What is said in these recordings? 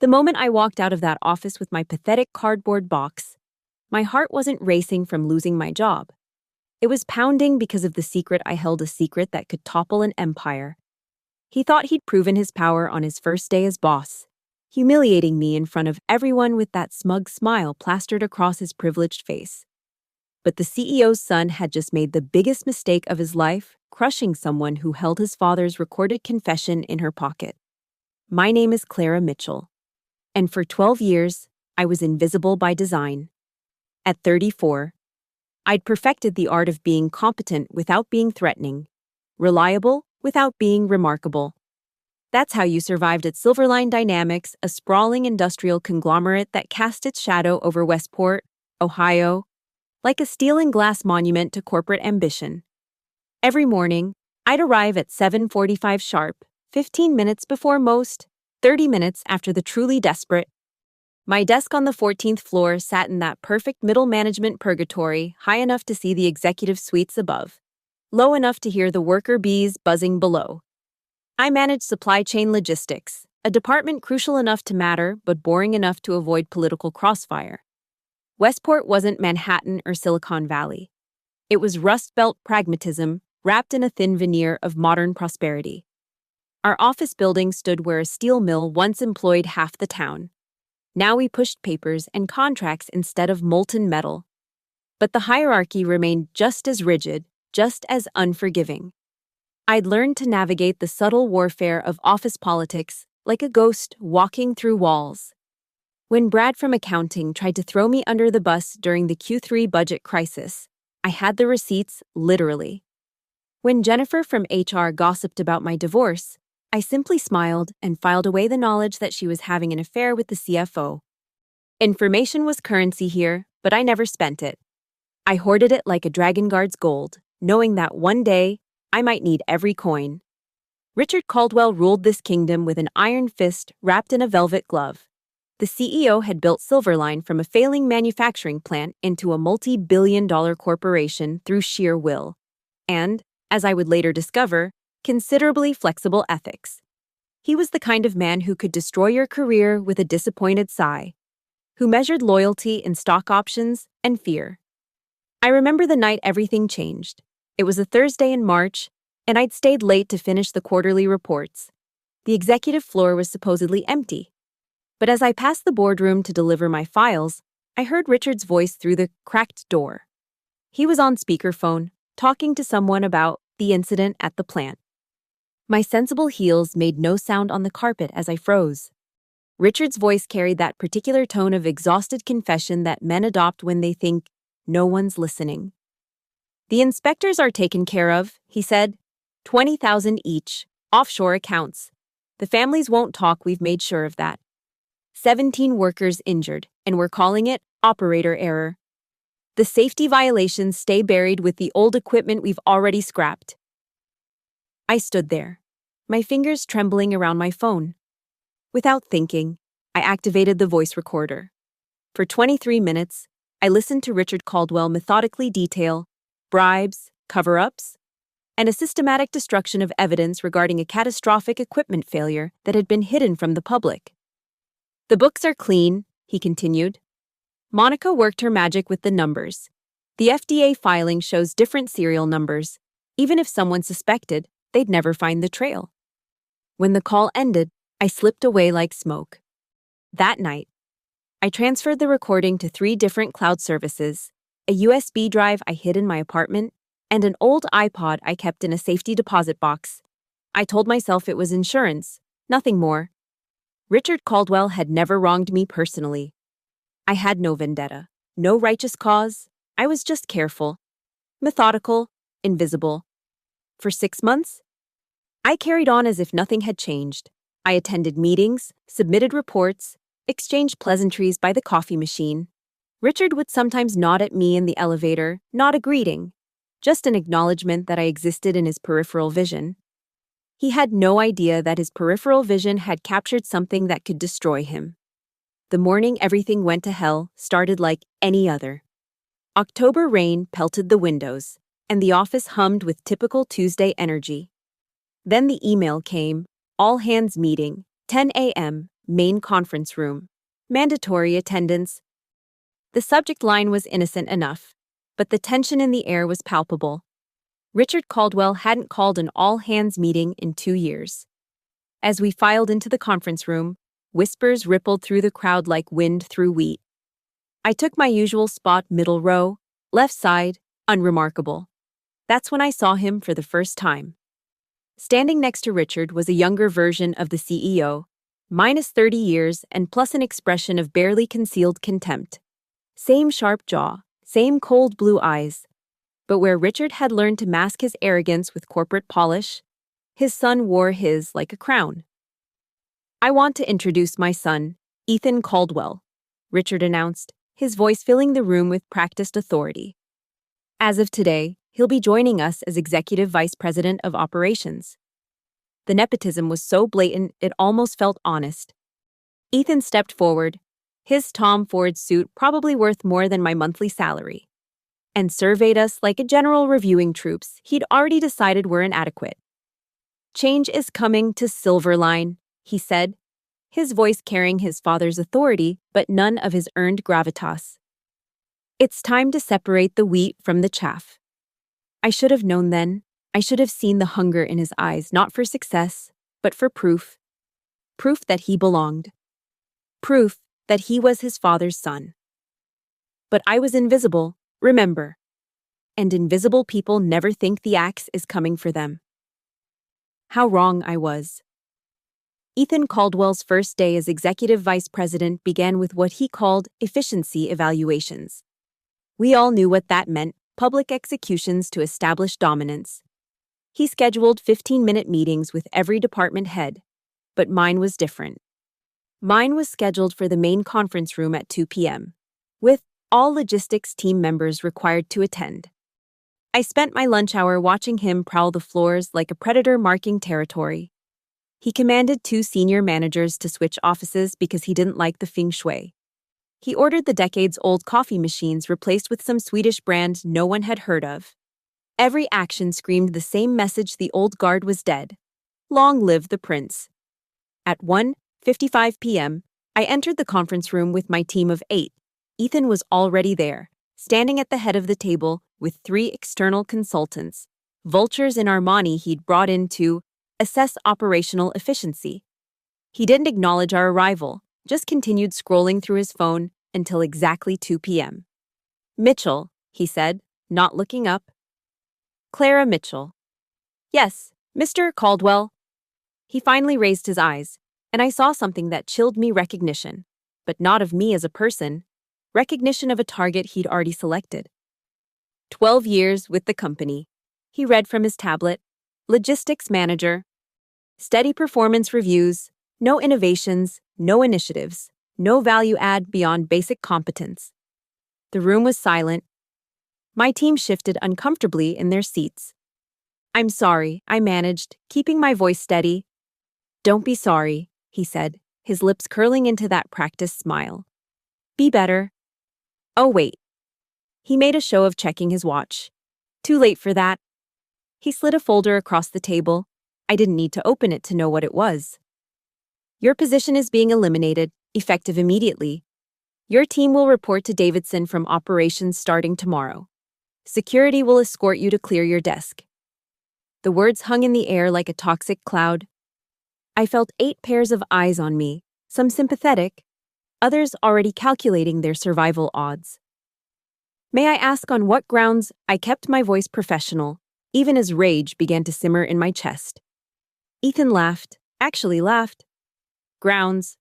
The moment I walked out of that office with my pathetic cardboard box, my heart wasn't racing from losing my job. It was pounding because of the secret I held, a secret that could topple an empire. He thought he'd proven his power on his first day as boss, humiliating me in front of everyone with that smug smile plastered across his privileged face. But the CEO's son had just made the biggest mistake of his life, crushing someone who held his father's recorded confession in her pocket. My name is Clara Mitchell, and for 12 years, I was invisible by design. At 34, I'd perfected the art of being competent without being threatening, reliable without being remarkable. That's how you survived at Silverline Dynamics, a sprawling industrial conglomerate that cast its shadow over Westport, Ohio, like a steel and glass monument to corporate ambition. Every morning, I'd arrive at 7:45 sharp, 15 minutes before most, 30 minutes after the truly desperate. My desk on the 14th floor sat in that perfect middle management purgatory, high enough to see the executive suites above, low enough to hear the worker bees buzzing below. I managed supply chain logistics, a department crucial enough to matter but boring enough to avoid political crossfire. Westport wasn't Manhattan or Silicon Valley. It was Rust Belt pragmatism wrapped in a thin veneer of modern prosperity. Our office building stood where a steel mill once employed half the town. Now we pushed papers and contracts instead of molten metal. But the hierarchy remained just as rigid, just as unforgiving. I'd learned to navigate the subtle warfare of office politics like a ghost walking through walls. When Brad from accounting tried to throw me under the bus during the Q3 budget crisis, I had the receipts, literally. When Jennifer from HR gossiped about my divorce, I simply smiled and filed away the knowledge that she was having an affair with the CFO. Information was currency here, but I never spent it. I hoarded it like a dragon guard's gold, knowing that one day I might need every coin. Richard Caldwell ruled this kingdom with an iron fist wrapped in a velvet glove. The CEO had built Silverline from a failing manufacturing plant into a multi-billion-dollar corporation through sheer will. And, as I would later discover, considerably flexible ethics. He was the kind of man who could destroy your career with a disappointed sigh, who measured loyalty in stock options and fear. I remember the night everything changed. It was a Thursday in March, and I'd stayed late to finish the quarterly reports. The executive floor was supposedly empty. But as I passed the boardroom to deliver my files, I heard Richard's voice through the cracked door. He was on speakerphone, talking to someone about the incident at the plant. My sensible heels made no sound on the carpet as I froze. Richard's voice carried that particular tone of exhausted confession that men adopt when they think no one's listening. "The inspectors are taken care of," he said. 20,000 each, offshore accounts. The families won't talk, we've made sure of that. 17 workers injured, and we're calling it operator error. The safety violations stay buried with the old equipment we've already scrapped. I stood there, my fingers trembling around my phone. Without thinking, I activated the voice recorder. For 23 minutes, I listened to Richard Caldwell methodically detail bribes, cover-ups, and a systematic destruction of evidence regarding a catastrophic equipment failure that had been hidden from the public. "The books are clean," he continued. "Monica worked her magic with the numbers. The FDA filing shows different serial numbers. Even if someone suspected, they'd never find the trail." When the call ended, I slipped away like smoke. That night, I transferred the recording to 3 different cloud services, a USB drive I hid in my apartment, and an old iPod I kept in a safety deposit box. I told myself it was insurance, nothing more. Richard Caldwell had never wronged me personally. I had no vendetta, no righteous cause. I was just careful, methodical, invisible. For 6 months, I carried on as if nothing had changed. I attended meetings, submitted reports, exchanged pleasantries by the coffee machine. Richard would sometimes nod at me in the elevator, not a greeting, just an acknowledgement that I existed in his peripheral vision. He had no idea that his peripheral vision had captured something that could destroy him. The morning everything went to hell started like any other. October rain pelted the windows, and the office hummed with typical Tuesday energy. Then the email came, all hands meeting, 10 a.m., main conference room, mandatory attendance. The subject line was innocent enough, but the tension in the air was palpable. Richard Caldwell hadn't called an all-hands meeting in 2 years. As we filed into the conference room, whispers rippled through the crowd like wind through wheat. I took my usual spot, middle row, left side, unremarkable. That's when I saw him for the first time. Standing next to Richard was a younger version of the CEO, minus 30 years and plus an expression of barely concealed contempt. Same sharp jaw, same cold blue eyes. But where Richard had learned to mask his arrogance with corporate polish, his son wore his like a crown. "I want to introduce my son, Ethan Caldwell," Richard announced, his voice filling the room with practiced authority. "As of today, he'll be joining us as Executive Vice President of Operations." The nepotism was so blatant it almost felt honest. Ethan stepped forward, his Tom Ford suit probably worth more than my monthly salary, and surveyed us like a general reviewing troops he'd already decided were inadequate. "Change is coming to Silverline," he said, his voice carrying his father's authority but none of his earned gravitas. "It's time to separate the wheat from the chaff." I should have known then. I should have seen the hunger in his eyes, not for success, but for proof. Proof that he belonged. Proof that he was his father's son. But I was invisible, remember. And invisible people never think the axe is coming for them. How wrong I was. Ethan Caldwell's first day as executive vice president began with what he called efficiency evaluations. We all knew what that meant, public executions to establish dominance. He scheduled 15-minute meetings with every department head, but mine was different. Mine was scheduled for the main conference room at 2 p.m., with all logistics team members required to attend. I spent my lunch hour watching him prowl the floors like a predator marking territory. He commanded 2 senior managers to switch offices because he didn't like the feng shui. He ordered the decades-old coffee machines replaced with some Swedish brand no one had heard of. Every action screamed the same message: the old guard was dead. Long live the prince. At 1:55 p.m., I entered the conference room with my team of 8. Ethan was already there, standing at the head of the table with 3 external consultants, vultures in Armani he'd brought in to assess operational efficiency. He didn't acknowledge our arrival, just continued scrolling through his phone until exactly 2 p.m. "Mitchell," he said, not looking up. "Clara Mitchell." "Yes, Mr. Caldwell." He finally raised his eyes, and I saw something that chilled me: recognition, but not of me as a person, recognition of a target he'd already selected. 12 years with the company, he read from his tablet. Logistics manager. Steady performance reviews, no innovations, no initiatives, no value add beyond basic competence. The room was silent. My team shifted uncomfortably in their seats. "I'm sorry," I managed, keeping my voice steady. "Don't be sorry," he said, his lips curling into that practiced smile. "Be better." "Oh, wait." He made a show of checking his watch. "Too late for that." He slid a folder across the table. I didn't need to open it to know what it was. "Your position is being eliminated, effective immediately. Your team will report to Davidson from operations starting tomorrow. Security will escort you to clear your desk." The words hung in the air like a toxic cloud. I felt 8 pairs of eyes on me, some sympathetic, others already calculating their survival odds. "May I ask on what grounds?" I kept my voice professional, even as rage began to simmer in my chest. Ethan laughed, actually laughed. "Grounds.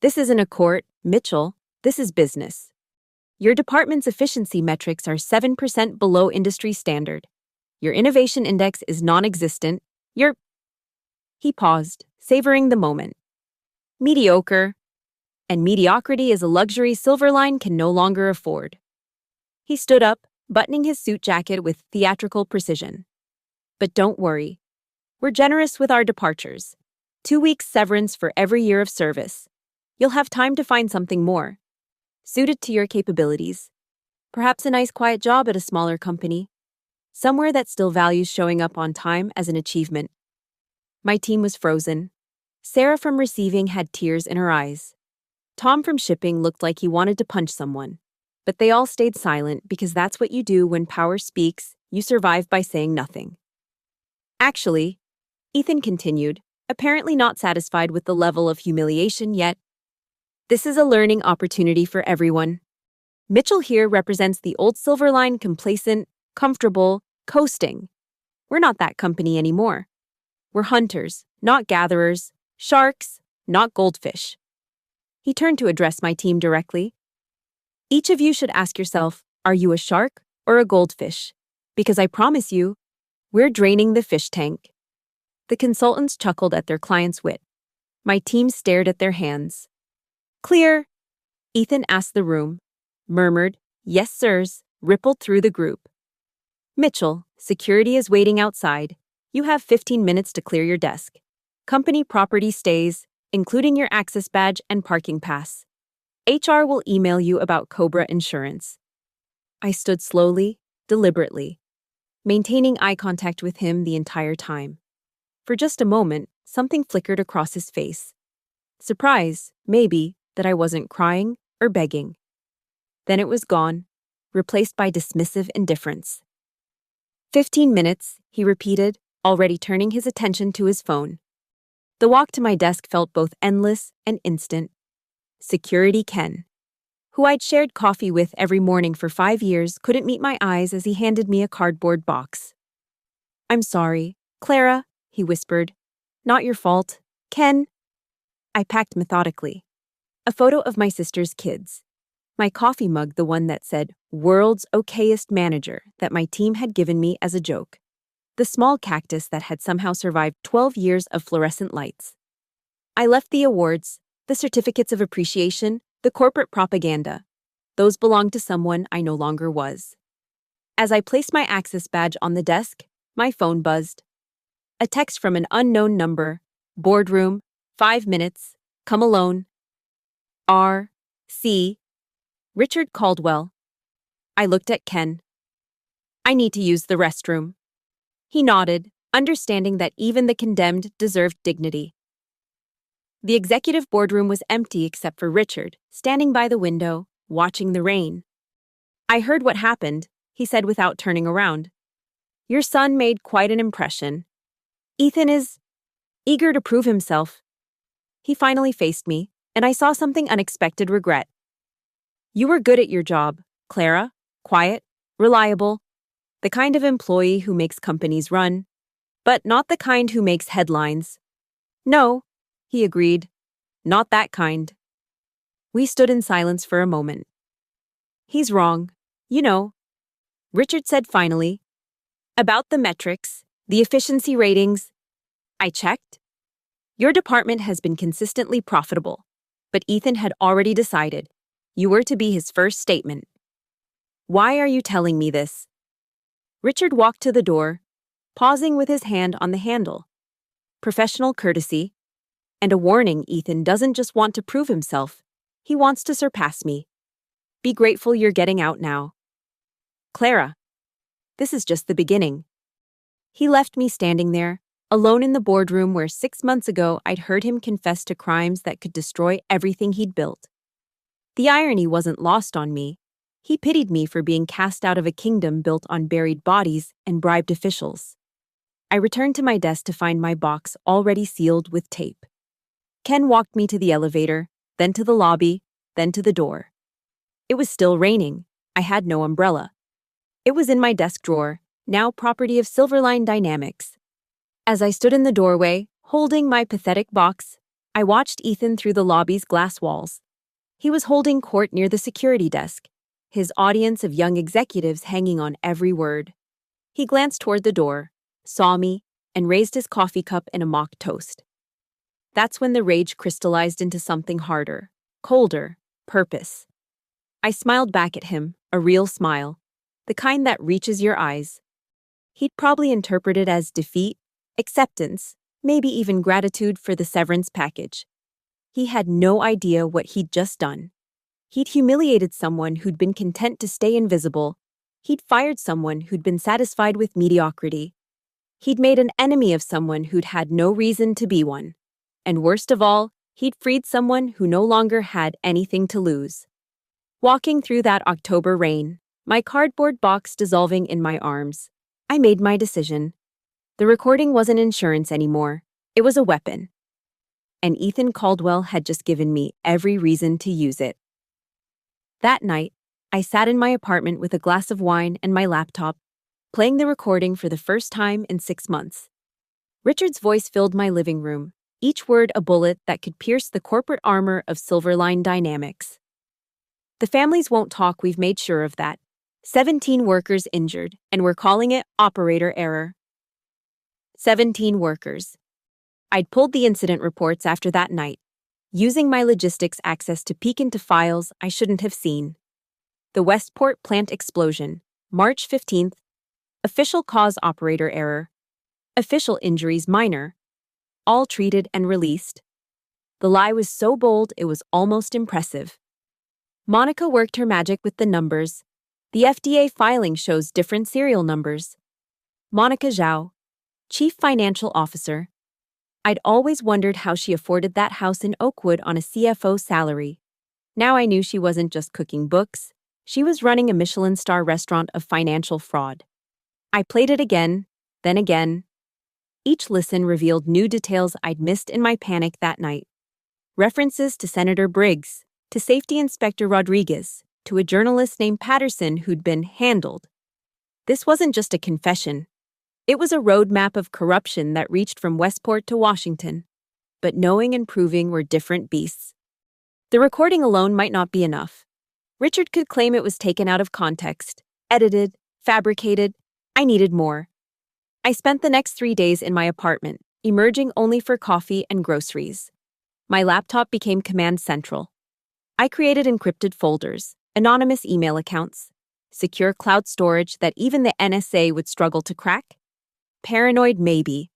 This isn't a court, Mitchell. This is business. Your department's efficiency metrics are 7% below industry standard. Your innovation index is non-existent. He paused, savoring the moment. "Mediocre. And mediocrity is a luxury Silverline can no longer afford." He stood up, buttoning his suit jacket with theatrical precision. "But don't worry. We're generous with our departures. 2 weeks severance for every year of service. You'll have time to find something more, suited to your capabilities. Perhaps a nice quiet job at a smaller company. Somewhere that still values showing up on time as an achievement." My team was frozen. Sarah from receiving had tears in her eyes. Tom from shipping looked like he wanted to punch someone. But they all stayed silent because that's what you do when power speaks, you survive by saying nothing. Actually, Ethan continued, apparently not satisfied with the level of humiliation yet. This is a learning opportunity for everyone. Mitchell here represents the old Silverline complacent, comfortable, coasting. We're not that company anymore. We're hunters, not gatherers, sharks, not goldfish. He turned to address my team directly. Each of you should ask yourself, are you a shark or a goldfish? Because I promise you, we're draining the fish tank. The consultants chuckled at their client's wit. My team stared at their hands. Clear? Ethan asked the room, murmured, yes sirs, rippled through the group. Mitchell, security is waiting outside. You have 15 minutes to clear your desk. Company property stays, including your access badge and parking pass. HR will email you about Cobra insurance. I stood slowly, deliberately, maintaining eye contact with him the entire time. For just a moment, something flickered across his face. Surprise, maybe, that I wasn't crying or begging. Then it was gone, replaced by dismissive indifference. 15 minutes, he repeated, already turning his attention to his phone. The walk to my desk felt both endless and instant. Security Ken, who I'd shared coffee with every morning for 5 years, couldn't meet my eyes as he handed me a cardboard box. I'm sorry, Clara, he whispered. Not your fault. Ken. I packed methodically. A photo of my sister's kids. My coffee mug, the one that said, World's Okayest Manager, that my team had given me as a joke. The small cactus that had somehow survived 12 years of fluorescent lights. I left the awards, the certificates of appreciation, the corporate propaganda. Those belonged to someone I no longer was. As I placed my access badge on the desk, my phone buzzed. A text from an unknown number. Boardroom, 5 minutes, come alone. R.C. Richard Caldwell. I looked at Ken. I need to use the restroom. He nodded, understanding that even the condemned deserved dignity. The executive boardroom was empty except for Richard, standing by the window, watching the rain. I heard what happened, he said without turning around. Your son made quite an impression. Ethan is eager to prove himself. He finally faced me, and I saw something unexpected regret. You were good at your job, Clara, quiet, reliable, the kind of employee who makes companies run, but not the kind who makes headlines. No, he agreed, not that kind. We stood in silence for a moment. He's wrong, you know, Richard said finally. About the metrics, the efficiency ratings, I checked. Your department has been consistently profitable, but Ethan had already decided. You were to be his first statement. Why are you telling me this? Richard walked to the door, pausing with his hand on the handle. Professional courtesy, and a warning. Ethan doesn't just want to prove himself, he wants to surpass me. Be grateful you're getting out now. Clara, this is just the beginning. He left me standing there, alone in the boardroom where 6 months ago I'd heard him confess to crimes that could destroy everything he'd built. The irony wasn't lost on me. He pitied me for being cast out of a kingdom built on buried bodies and bribed officials. I returned to my desk to find my box already sealed with tape. Ken walked me to the elevator, then to the lobby, then to the door. It was still raining. I had no umbrella. It was in my desk drawer, now property of Silverline Dynamics. As I stood in the doorway, holding my pathetic box, I watched Ethan through the lobby's glass walls. He was holding court near the security desk, his audience of young executives hanging on every word. He glanced toward the door, saw me, and raised his coffee cup in a mock toast. That's when the rage crystallized into something harder, colder, purpose. I smiled back at him, a real smile, the kind that reaches your eyes. He'd probably interpret it as defeat, acceptance, maybe even gratitude for the severance package. He had no idea what he'd just done. He'd humiliated someone who'd been content to stay invisible. He'd fired someone who'd been satisfied with mediocrity. He'd made an enemy of someone who'd had no reason to be one. And worst of all, he'd freed someone who no longer had anything to lose. Walking through that October rain, my cardboard box dissolving in my arms, I made my decision. The recording wasn't insurance anymore. It was a weapon. And Ethan Caldwell had just given me every reason to use it. That night, I sat in my apartment with a glass of wine and my laptop, playing the recording for the first time in 6 months. Richard's voice filled my living room, each word a bullet that could pierce the corporate armor of Silverline Dynamics. The families won't talk, we've made sure of that. 17 workers injured, and we're calling it operator error. 17 workers. I'd pulled the incident reports after that night, using my logistics access to peek into files I shouldn't have seen. The Westport plant explosion, March 15th. Official cause operator error. Official injuries minor. All treated and released. The lie was so bold it was almost impressive. Monica worked her magic with the numbers. The FDA filing shows different serial numbers. Monica Zhao, Chief Financial Officer. I'd always wondered how she afforded that house in Oakwood on a CFO salary. Now I knew she wasn't just cooking books, she was running a Michelin star restaurant of financial fraud. I played it again, then again. Each listen revealed new details I'd missed in my panic that night. References to Senator Briggs, to Safety Inspector Rodriguez, to a journalist named Patterson who'd been handled. This wasn't just a confession. It was a roadmap of corruption that reached from Westport to Washington. But knowing and proving were different beasts. The recording alone might not be enough. Richard could claim it was taken out of context, edited, fabricated. I needed more. I spent the next 3 days in my apartment, emerging only for coffee and groceries. My laptop became command central. I created encrypted folders, anonymous email accounts, secure cloud storage that even the NSA would struggle to crack. Paranoid maybe.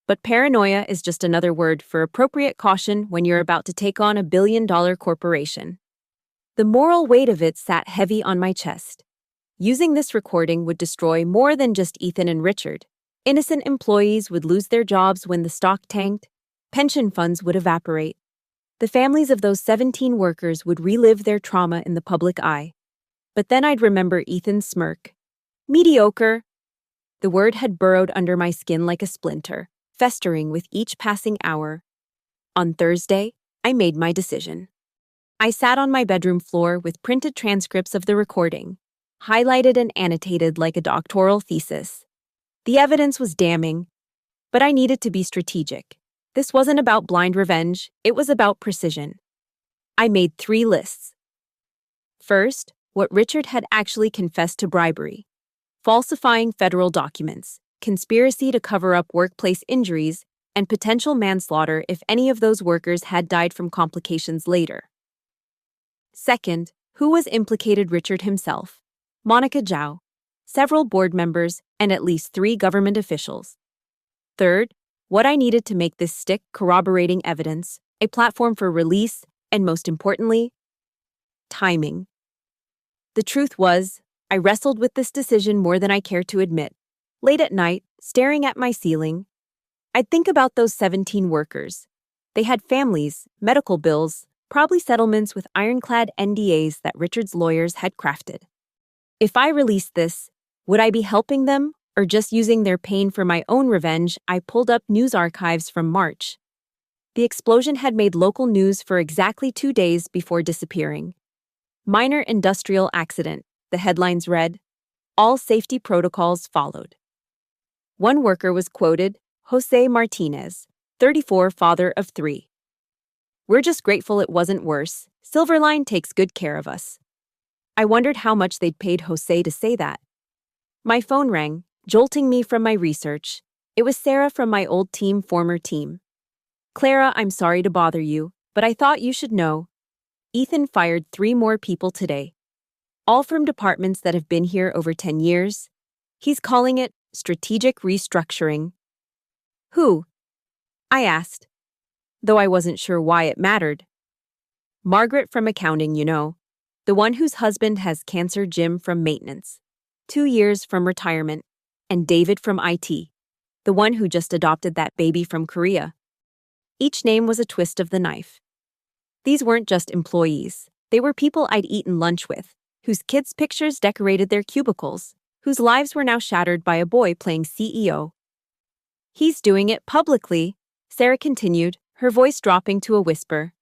But paranoia is just another word for appropriate caution when you're about to take on $1 billion corporation. The moral weight of it sat heavy on my chest. Using this recording would destroy more than just Ethan and Richard. Innocent employees would lose their jobs when the stock tanked. Pension funds would evaporate. The families of those 17 workers would relive their trauma in the public eye. But then I'd remember Ethan's smirk. Mediocre. The word had burrowed under my skin like a splinter, festering with each passing hour. On Thursday, I made my decision. I sat on my bedroom floor with printed transcripts of the recording, highlighted and annotated like a doctoral thesis. The evidence was damning, but I needed to be strategic. This wasn't about blind revenge, it was about precision. I made 3 lists. First, what Richard had actually confessed to bribery, falsifying federal documents, conspiracy to cover up workplace injuries, and potential manslaughter if any of those workers had died from complications later. Second, who was implicated? Richard himself, Monica Zhao, several board members, and at least 3 government officials. Third, what I needed to make this stick: corroborating evidence, a platform for release, and most importantly, timing. The truth was, I wrestled with this decision more than I cared to admit. Late at night, staring at my ceiling, I'd think about those 17 workers. They had families, medical bills, probably settlements with ironclad NDAs that Richard's lawyers had crafted. If I released this, would I be helping them or just using their pain for my own revenge? I pulled up news archives from March. The explosion had made local news for exactly 2 days before disappearing. Minor industrial accident, the headlines read. All safety protocols followed. One worker was quoted, Jose Martinez, 34, father of 3. We're just grateful it wasn't worse. Silverline takes good care of us. I wondered how much they'd paid Jose to say that. My phone rang, jolting me from my research. It was Sarah from my old team, former team. Clara, I'm sorry to bother you, but I thought you should know. Ethan fired 3 more people today. All from departments that have been here over 10 years. He's calling it strategic restructuring. Who? I asked, though I wasn't sure why it mattered. Margaret from accounting, you know, the one whose husband has cancer, Jim from maintenance, 2 years from retirement, and David from IT, the one who just adopted that baby from Korea. Each name was a twist of the knife. These weren't just employees. They were people I'd eaten lunch with, whose kids' pictures decorated their cubicles, whose lives were now shattered by a boy playing CEO. "He's doing it publicly," Sarah continued, her voice dropping to a whisper.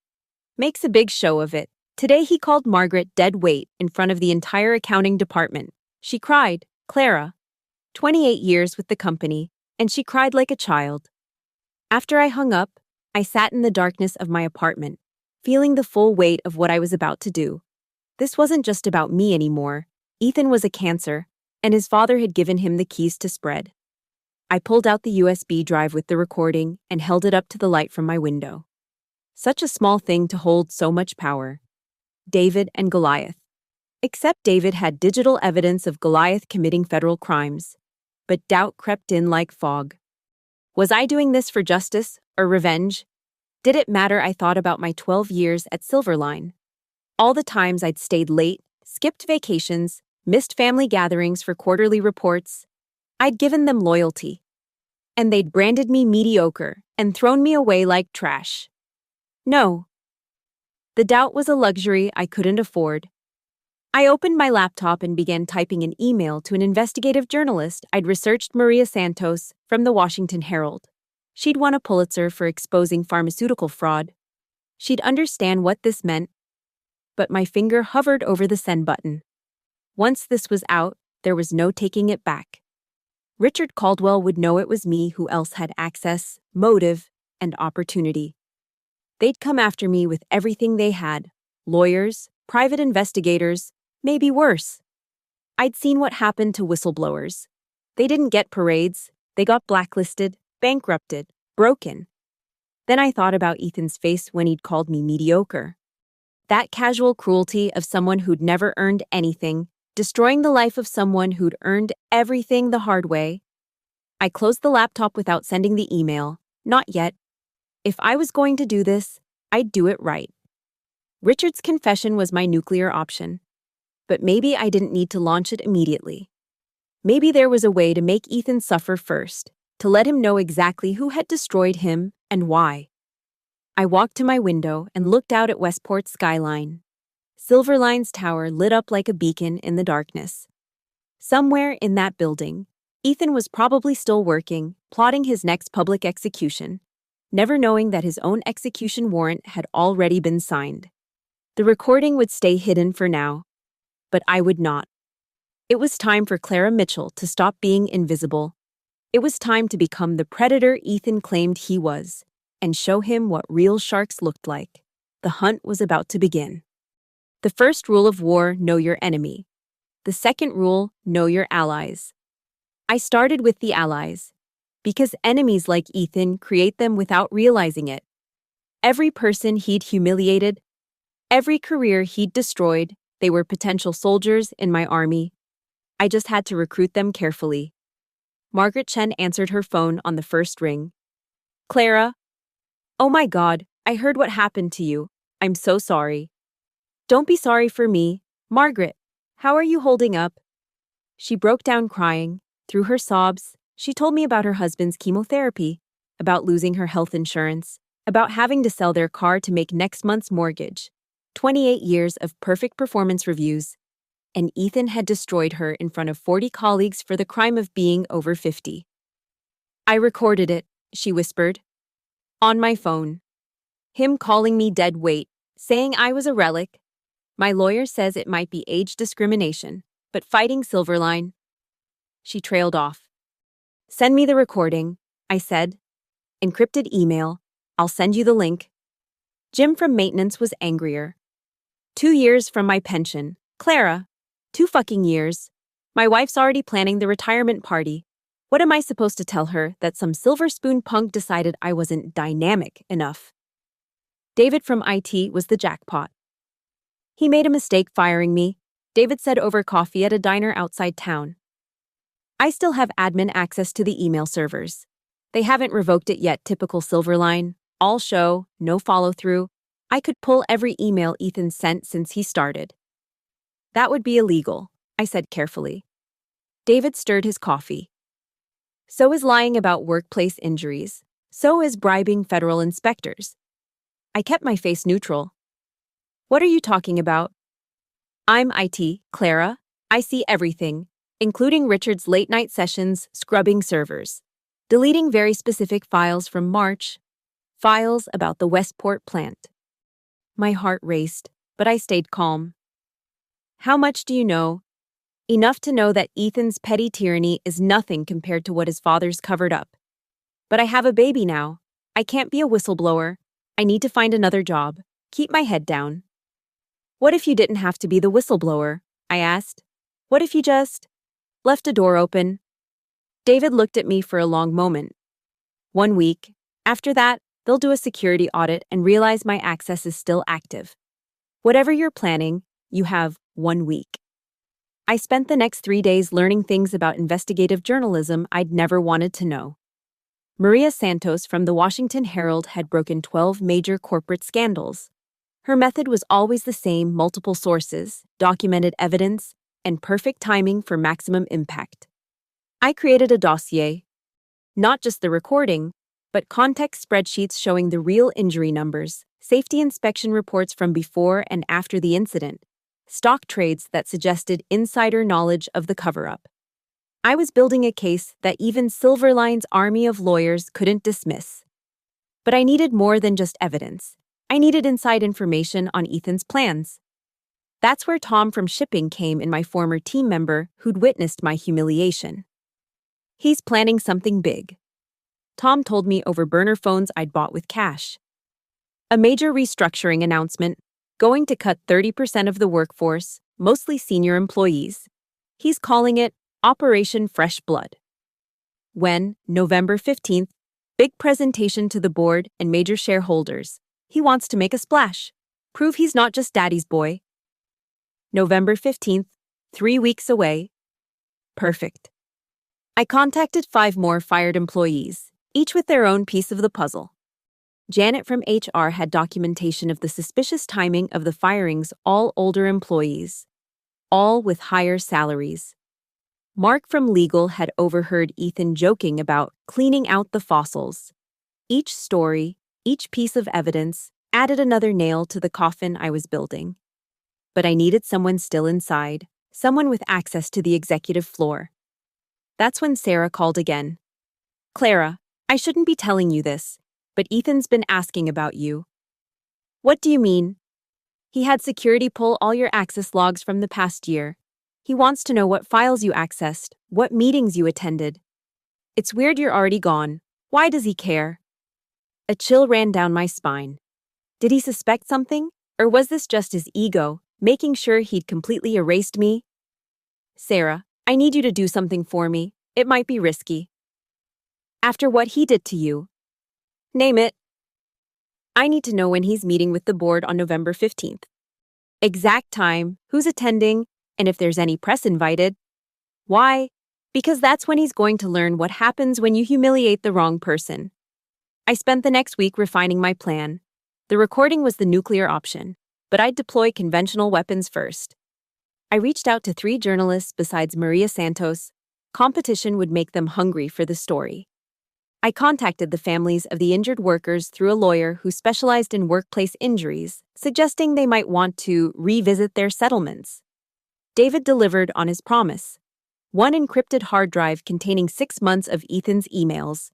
"Makes a big show of it. Today he called Margaret dead weight in front of the entire accounting department. She cried, Clara. 28 years with the company, and she cried like a child." After I hung up, I sat in the darkness of my apartment, feeling the full weight of what I was about to do. This wasn't just about me anymore. Ethan was a cancer, and his father had given him the keys to spread. I pulled out the USB drive with the recording and held it up to the light from my window. Such a small thing to hold so much power. David and Goliath. Except David had digital evidence of Goliath committing federal crimes. But doubt crept in like fog. Was I doing this for justice or revenge? Did it matter? I thought about my 12 years at Silverline. All the times I'd stayed late, skipped vacations, missed family gatherings for quarterly reports. I'd given them loyalty. And they'd branded me mediocre and thrown me away like trash. No. The doubt was a luxury I couldn't afford. I opened my laptop and began typing an email to an investigative journalist I'd researched, Maria Santos, from the Washington Herald. She'd won a Pulitzer for exposing pharmaceutical fraud. She'd understand what this meant. But my finger hovered over the send button. Once this was out, there was no taking it back. Richard Caldwell would know it was me. Who else had access, motive, and opportunity? They'd come after me with everything they had: lawyers, private investigators, maybe worse. I'd seen what happened to whistleblowers. They didn't get parades, they got blacklisted, bankrupted, broken. Then I thought about Ethan's face when he'd called me mediocre. That casual cruelty of someone who'd never earned anything, destroying the life of someone who'd earned everything the hard way. I closed the laptop without sending the email. Not yet. If I was going to do this, I'd do it right. Richard's confession was my nuclear option. But maybe I didn't need to launch it immediately. Maybe there was a way to make Ethan suffer first, to let him know exactly who had destroyed him and why. I walked to my window and looked out at Westport's skyline. Silverline's tower lit up like a beacon in the darkness. Somewhere in that building, Ethan was probably still working, plotting his next public execution, never knowing that his own execution warrant had already been signed. The recording would stay hidden for now, but I would not. It was time for Clara Mitchell to stop being invisible. It was time to become the predator Ethan claimed he was, and show him what real sharks looked like. The hunt was about to begin. The first rule of war: know your enemy. The second rule: know your allies. I started with the allies, because enemies like Ethan create them without realizing it. Every person he'd humiliated, every career he'd destroyed, they were potential soldiers in my army. I just had to recruit them carefully. Margaret Chen answered her phone on the first ring. "Clara? Oh my God, I heard what happened to you. I'm so sorry." "Don't be sorry for me. Margaret, how are you holding up?" She broke down crying. Through her sobs, she told me about her husband's chemotherapy, about losing her health insurance, about having to sell their car to make next month's mortgage. 28 years of perfect performance reviews, and Ethan had destroyed her in front of 40 colleagues for the crime of being over 50. "I recorded it," she whispered. "On my phone. Him calling me dead weight, saying I was a relic. My lawyer says it might be age discrimination, but fighting Silverline." She trailed off. "Send me the recording," I said. "Encrypted email. I'll send you the link." Jim from maintenance was angrier. 2 years from my pension. Clara. 2 fucking years. My wife's already planning the retirement party. What am I supposed to tell her, that some silver spoon punk decided I wasn't dynamic enough? David from IT was the jackpot. He made a mistake firing me, David said over coffee at a diner outside town. I still have admin access to the email servers. They haven't revoked it yet. Typical Silverline. All show, no follow-through. I could pull every email Ethan sent since he started. That would be illegal, I said carefully. David stirred his coffee. So is lying about workplace injuries. So is bribing federal inspectors. I kept my face neutral. What are you talking about? I'm IT, Clara. I see everything, including Richard's late-night sessions scrubbing servers, deleting very specific files from March, files about the Westport plant. My heart raced, but I stayed calm. How much do you know? Enough to know that Ethan's petty tyranny is nothing compared to what his father's covered up. But I have a baby now. I can't be a whistleblower. I need to find another job. Keep my head down. What if you didn't have to be the whistleblower? I asked. What if you just left a door open? David looked at me for a long moment. 1 week. After that, they'll do a security audit and realize my access is still active. Whatever you're planning, you have 1 week. I spent the next 3 days learning things about investigative journalism I'd never wanted to know. Maria Santos from the Washington Herald had broken 12 major corporate scandals. Her method was always the same: multiple sources, documented evidence, and perfect timing for maximum impact. I created a dossier, not just the recording, but context spreadsheets showing the real injury numbers, safety inspection reports from before and after the incident, stock trades that suggested insider knowledge of the cover-up. I was building a case that even Silverline's army of lawyers couldn't dismiss. But I needed more than just evidence. I needed inside information on Ethan's plans. That's where Tom from shipping came in, my former team member who'd witnessed my humiliation. He's planning something big. Tom told me over burner phones I'd bought with cash. A major restructuring announcement, going to cut 30% of the workforce, mostly senior employees. He's calling it Operation Fresh Blood. When, November 15th, big presentation to the board and major shareholders. He wants to make a splash. Prove he's not just daddy's boy. November 15th, 3 weeks away. Perfect. I contacted 5 more fired employees, each with their own piece of the puzzle. Janet from HR had documentation of the suspicious timing of the firings, all older employees, all with higher salaries. Mark from legal had overheard Ethan joking about cleaning out the fossils. Each story, each piece of evidence, added another nail to the coffin I was building. But I needed someone still inside, someone with access to the executive floor. That's when Sarah called again. Clara, I shouldn't be telling you this, but Ethan's been asking about you. What do you mean? He had security pull all your access logs from the past year. He wants to know what files you accessed, what meetings you attended. It's weird you're already gone. Why does he care? A chill ran down my spine. Did he suspect something? Or was this just his ego, making sure he'd completely erased me? Sarah, I need you to do something for me. It might be risky. After what he did to you. Name it. I need to know when he's meeting with the board on November 15th. Exact time, who's attending, and if there's any press invited. Why? Because that's when he's going to learn what happens when you humiliate the wrong person. I spent the next week refining my plan. The recording was the nuclear option, but I'd deploy conventional weapons first. I reached out to 3 journalists besides Maria Santos. Competition would make them hungry for the story. I contacted the families of the injured workers through a lawyer who specialized in workplace injuries, suggesting they might want to revisit their settlements. David delivered on his promise. 1 encrypted hard drive containing 6 months of Ethan's emails.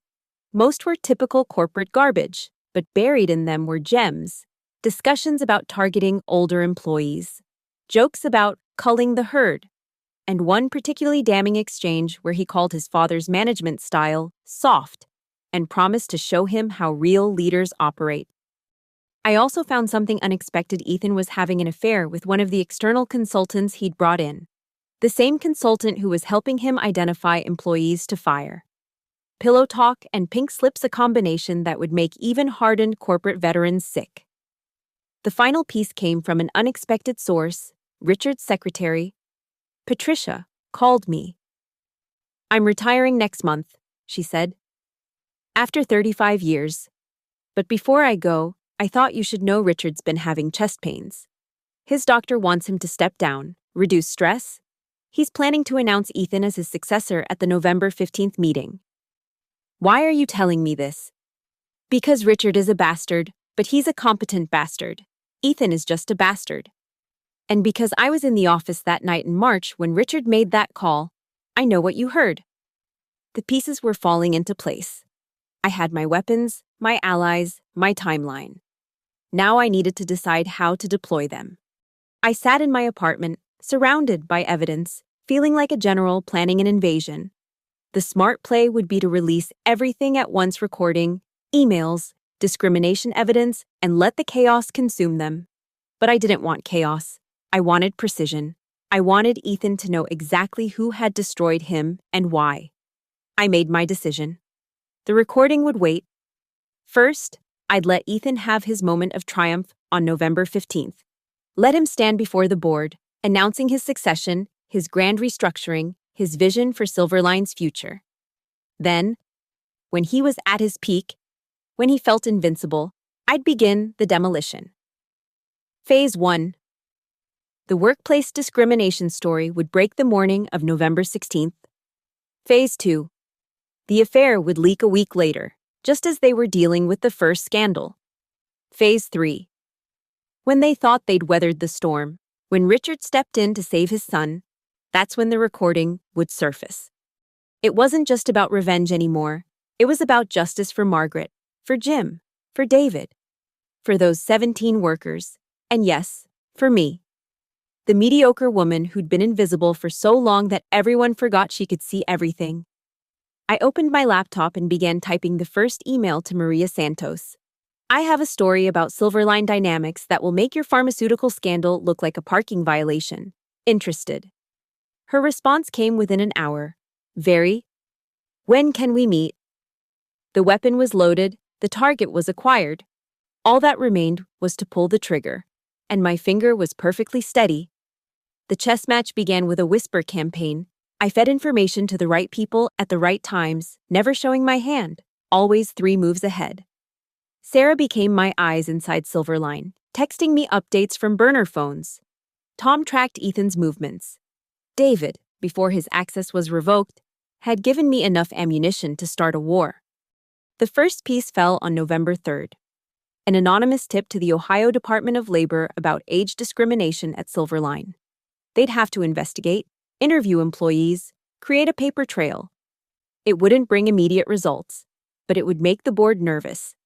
Most were typical corporate garbage, but buried in them were gems, discussions about targeting older employees, jokes about culling the herd, and one particularly damning exchange where he called his father's management style soft and promised to show him how real leaders operate. I also found something unexpected. Ethan was having an affair with one of the external consultants he'd brought in, the same consultant who was helping him identify employees to fire. Pillow talk and pink slips, a combination that would make even hardened corporate veterans sick. The final piece came from an unexpected source. Richard's secretary, Patricia, called me. I'm retiring next month, she said. After 35 years. But before I go, I thought you should know Richard's been having chest pains. His doctor wants him to step down, reduce stress. He's planning to announce Ethan as his successor at the November 15th meeting. Why are you telling me this? Because Richard is a bastard, but he's a competent bastard. Ethan is just a bastard. And because I was in the office that night in March when Richard made that call, I know what you heard. The pieces were falling into place. I had my weapons, my allies, my timeline. Now I needed to decide how to deploy them. I sat in my apartment, surrounded by evidence, feeling like a general planning an invasion. The smart play would be to release everything at once, recording, emails, discrimination evidence, and let the chaos consume them. But I didn't want chaos. I wanted precision. I wanted Ethan to know exactly who had destroyed him and why. I made my decision. The recording would wait. First, I'd let Ethan have his moment of triumph on November 15th. Let him stand before the board, announcing his succession, his grand restructuring, his vision for Silverline's future. Then, when he was at his peak, when he felt invincible, I'd begin the demolition. Phase 1. The workplace discrimination story would break the morning of November 16th. Phase 2. The affair would leak a week later, just as they were dealing with the first scandal. Phase 3. When they thought they'd weathered the storm, when Richard stepped in to save his son, that's when the recording would surface. It wasn't just about revenge anymore. It was about justice for Margaret, for Jim, for David, for those 17 workers, and yes, for me. The mediocre woman who'd been invisible for so long that everyone forgot she could see everything. I opened my laptop and began typing the first email to Maria Santos. I have a story about Silverline dynamics that will make your pharmaceutical scandal look like a parking violation. Interested? Her response came within an hour. Very. When can we meet? The weapon was loaded, the target was acquired. All that remained was to pull the trigger, and my finger was perfectly steady. The chess match began with a whisper campaign. I fed information to the right people at the right times, never showing my hand, always 3 moves ahead. Sarah became my eyes inside Silverline, texting me updates from burner phones. Tom tracked Ethan's movements. David, before his access was revoked, had given me enough ammunition to start a war. The first piece fell on November 3rd. An anonymous tip to the Ohio Department of Labor about age discrimination at Silverline. They'd have to investigate, interview employees, create a paper trail. It wouldn't bring immediate results, but it would make the board nervous.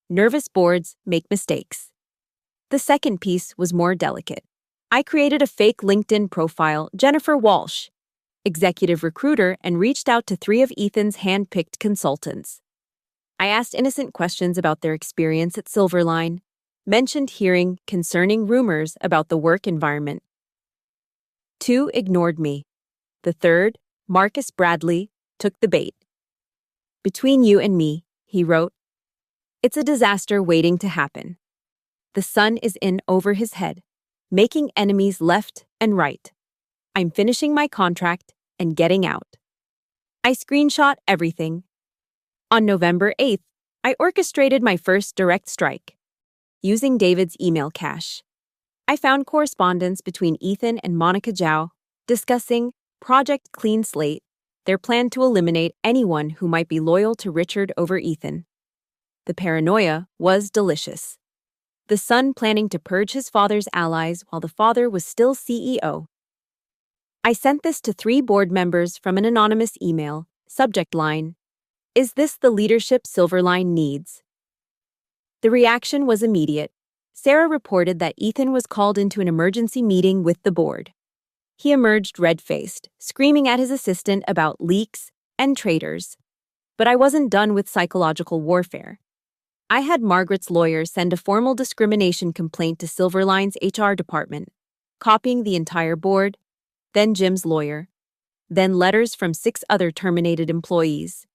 Nervous boards make mistakes. The second piece was more delicate. I created a fake LinkedIn profile, Jennifer Walsh, executive recruiter, and reached out to 3 of Ethan's hand-picked consultants. I asked innocent questions about their experience at Silverline, mentioned hearing concerning rumors about the work environment. 2 ignored me. The third, Marcus Bradley, took the bait. Between you and me, he wrote, it's a disaster waiting to happen. The sun is in over his head, making enemies left and right. I'm finishing my contract and getting out. I screenshot everything. On November 8th, I orchestrated my first direct strike. Using David's email cache, I found correspondence between Ethan and Monica Zhao discussing Project Clean Slate, their plan to eliminate anyone who might be loyal to Richard over Ethan. The paranoia was delicious. The son planning to purge his father's allies while the father was still CEO. I sent this to 3 board members from an anonymous email, subject line, "Is this the leadership Silverline needs?" The reaction was immediate. Sarah reported that Ethan was called into an emergency meeting with the board. He emerged red-faced, screaming at his assistant about leaks and traitors. But I wasn't done with psychological warfare. I had Margaret's lawyer send a formal discrimination complaint to Silverline's HR department, copying the entire board, then Jim's lawyer, then letters from 6 other terminated employees.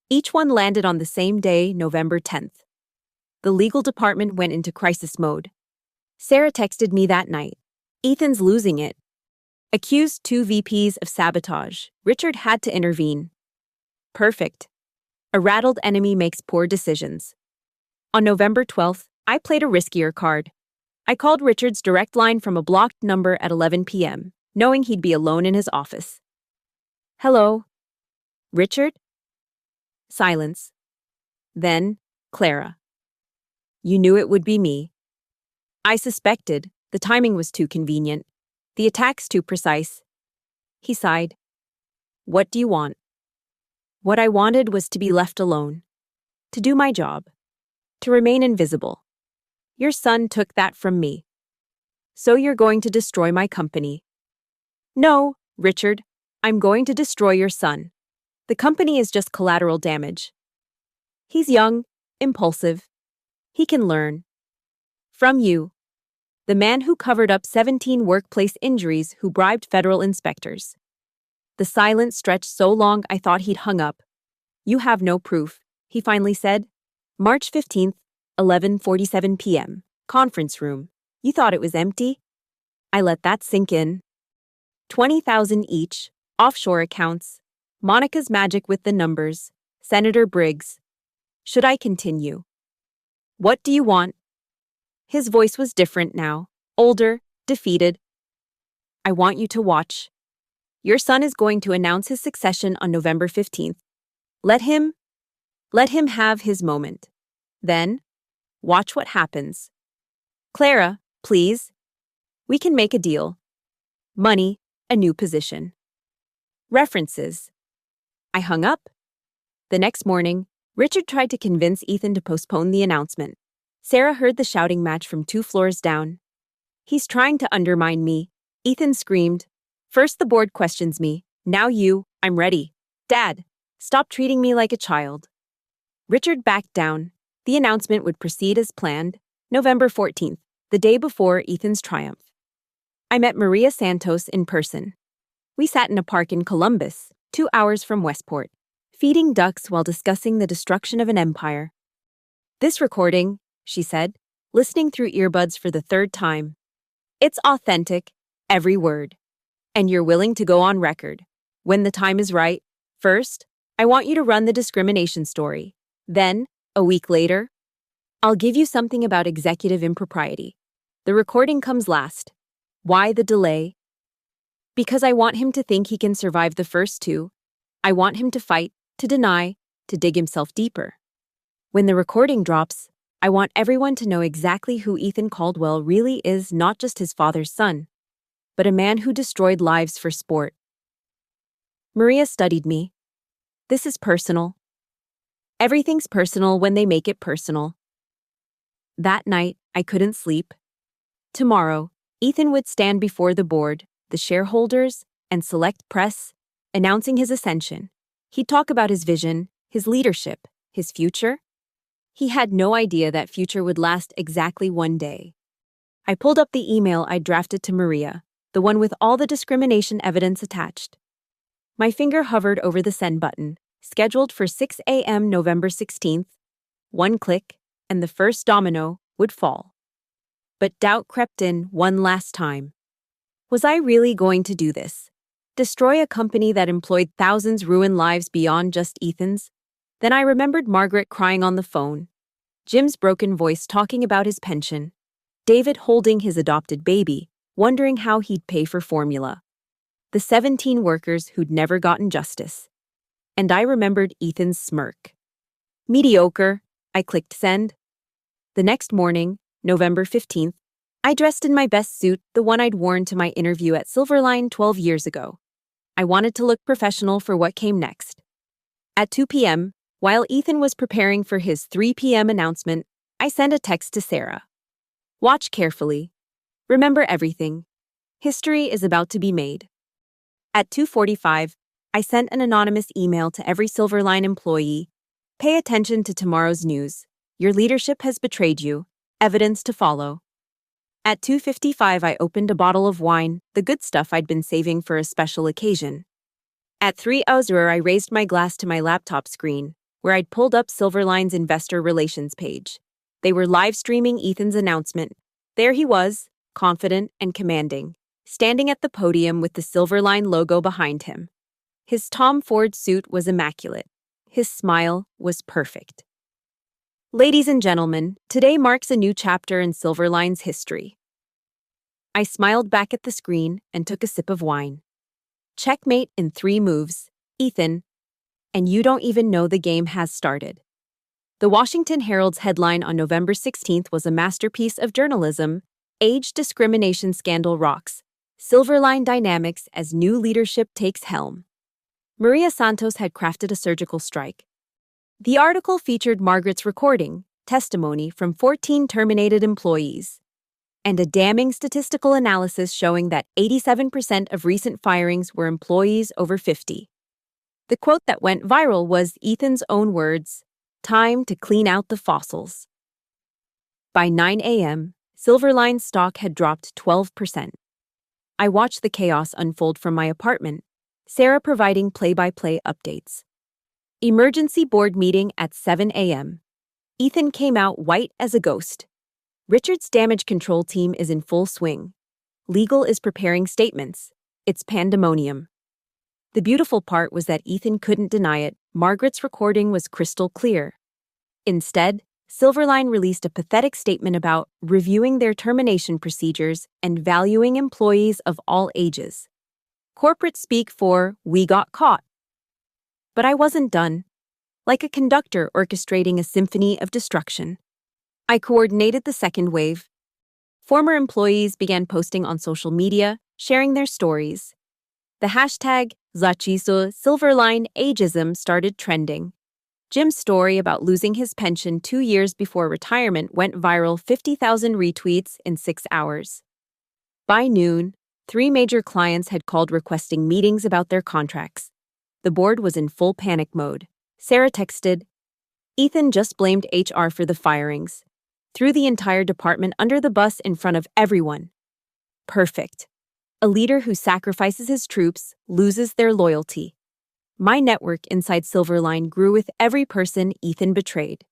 Each one landed on the same day, November 10th. The legal department went into crisis mode. Sarah texted me that night. Ethan's losing it. Accused 2 VPs of sabotage. Richard had to intervene. Perfect. A rattled enemy makes poor decisions. On November 12th, I played a riskier card. I called Richard's direct line from a blocked number at 11 p.m., knowing he'd be alone in his office. Hello? Richard? Silence. Then, Clara. You knew it would be me. I suspected. The timing was too convenient. The attacks too precise. He sighed. What do you want? What I wanted was to be left alone. To do my job. To remain invisible. Your son took that from me. So you're going to destroy my company. No, Richard, I'm going to destroy your son. The company is just collateral damage. He's young, impulsive. He can learn. From you. The man who covered up 17 workplace injuries who bribed federal inspectors. The silence stretched so long I thought he'd hung up. You have no proof, he finally said. March 15th, 11:47 p.m. Conference room. You thought it was empty? I let that sink in. 20,000 each, offshore accounts, Monica's magic with the numbers, Senator Briggs. Should I continue? What do you want? His voice was different now, older, defeated. I want you to watch. Your son is going to announce his succession on November 15th. Let him have his moment. Then, watch what happens. Clara, please. We can make a deal. Money, a new position. References. I hung up. The next morning, Richard tried to convince Ethan to postpone the announcement. Sarah heard the shouting match from 2 floors down. He's trying to undermine me, Ethan screamed. First the board questions me, now you, I'm ready. Dad, stop treating me like a child. Richard backed down. The announcement would proceed as planned, November 14th, the day before Ethan's triumph. I met Maria Santos in person. We sat in a park in Columbus, 2 hours from Westport, feeding ducks while discussing the destruction of an empire. This recording, she said, listening through earbuds for the 3rd time. It's authentic, every word. And you're willing to go on record. When the time is right, first, I want you to run the discrimination story. Then, a week later, I'll give you something about executive impropriety. The recording comes last. Why the delay? Because I want him to think he can survive the first 2. I want him to fight, to deny, to dig himself deeper. When the recording drops, I want everyone to know exactly who Ethan Caldwell really is, not just his father's son, but a man who destroyed lives for sport. Maria studied me. This is personal. Everything's personal when they make it personal. That night, I couldn't sleep. Tomorrow, Ethan would stand before the board, the shareholders, and select press, announcing his ascension. He'd talk about his vision, his leadership, his future. He had no idea that future would last exactly 1 day. I pulled up the email I'd drafted to Maria, the one with all the discrimination evidence attached. My finger hovered over the send button, scheduled for 6 a.m. November 16th. 1 click, and the first domino would fall. But doubt crept in one last time. Was I really going to do this? Destroy a company that employed thousands, ruin lives beyond just Ethan's? Then I remembered Margaret crying on the phone, Jim's broken voice talking about his pension, David holding his adopted baby, wondering how he'd pay for formula, the 17 workers who'd never gotten justice. And I remembered Ethan's smirk. Mediocre, I clicked send. The next morning, November 15th, I dressed in my best suit, the one I'd worn to my interview at Silverline 12 years ago. I wanted to look professional for what came next. At 2 p.m., while Ethan was preparing for his 3 p.m. announcement, I sent a text to Sarah. Watch carefully. Remember everything. History is about to be made. At 2:45, I sent an anonymous email to every Silverline employee. Pay attention to tomorrow's news. Your leadership has betrayed you. Evidence to follow. At 2:55, I opened a bottle of wine, the good stuff I'd been saving for a special occasion. At 3:00, I raised my glass to my laptop screen, where I'd pulled up Silverline's investor relations page. They were live streaming Ethan's announcement. There he was, confident and commanding, standing at the podium with the Silverline logo behind him. His Tom Ford suit was immaculate. His smile was perfect. Ladies and gentlemen, today marks a new chapter in Silverline's history. I smiled back at the screen and took a sip of wine. Checkmate in 3 moves, Ethan, and you don't even know the game has started. The Washington Herald's headline on November 16th was a masterpiece of journalism. Age discrimination scandal rocks. Silverline dynamics as new leadership takes helm. Maria Santos had crafted a surgical strike. The article featured Margaret's recording, testimony from 14 terminated employees, and a damning statistical analysis showing that 87% of recent firings were employees over 50. The quote that went viral was Ethan's own words, "Time to clean out the fossils." By 9 a.m., Silverline's stock had dropped 12%. I watched the chaos unfold from my apartment, Sarah providing play-by-play updates. Emergency board meeting at 7 a.m. Ethan came out white as a ghost. Richard's damage control team is in full swing. Legal is preparing statements. It's pandemonium. The beautiful part was that Ethan couldn't deny it. Margaret's recording was crystal clear. Instead, Silverline released a pathetic statement about reviewing their termination procedures and valuing employees of all ages. Corporate speak for, "We got caught." But I wasn't done. Like a conductor orchestrating a symphony of destruction, I coordinated the second wave. Former employees began posting on social media, sharing their stories. The hashtag Zachiso Silverline Ageism started trending. Jim's story about losing his pension 2 years before retirement went viral, 50,000 retweets in 6 hours. By noon, 3 major clients had called requesting meetings about their contracts. The board was in full panic mode. Sarah texted, "Ethan just blamed HR for the firings. Threw the entire department under the bus in front of everyone." Perfect. A leader who sacrifices his troops loses their loyalty. My network inside Silverline grew with every person Ethan betrayed.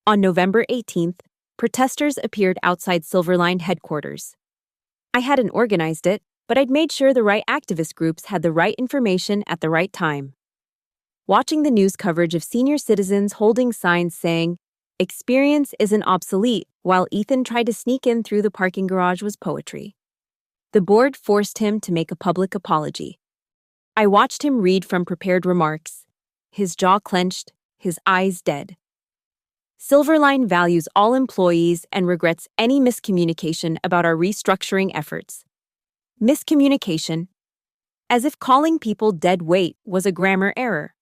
On November 18th, protesters appeared outside Silverline headquarters. I hadn't organized it, but I'd made sure the right activist groups had the right information at the right time. Watching the news coverage of senior citizens holding signs saying, "Experience isn't obsolete," while Ethan tried to sneak in through the parking garage was poetry. The board forced him to make a public apology. I watched him read from prepared remarks, his jaw clenched, his eyes dead. Silverline values all employees and regrets any miscommunication about our restructuring efforts. Miscommunication, as if calling people dead weight was a grammar error.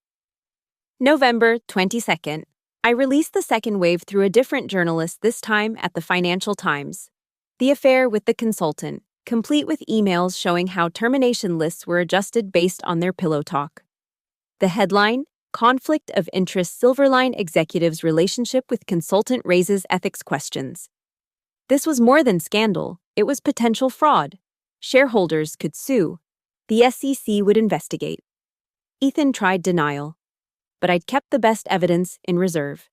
November 22nd, I released the second wave through a different journalist, this time at the Financial Times. The affair with the consultant, complete with emails showing how termination lists were adjusted based on their pillow talk. The headline, "Conflict of Interest, Silverline Executive's Relationship with Consultant Raises Ethics Questions." This was more than scandal, it was potential fraud. Shareholders could sue. The SEC would investigate. Ethan tried denial, but I'd kept the best evidence in reserve.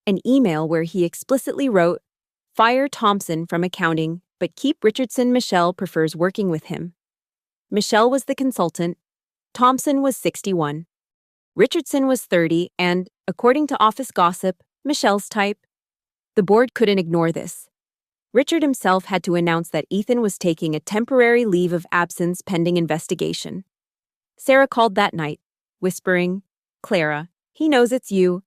An email where he explicitly wrote, "Fire Thompson from accounting, but keep Richardson. Michelle prefers working with him." Michelle was the consultant. Thompson was 61. Richardson was 30 and, according to office gossip, Michelle's type. The board couldn't ignore this. Richard himself had to announce that Ethan was taking a temporary leave of absence pending investigation. Sarah called that night, whispering, "Clara, he knows it's you.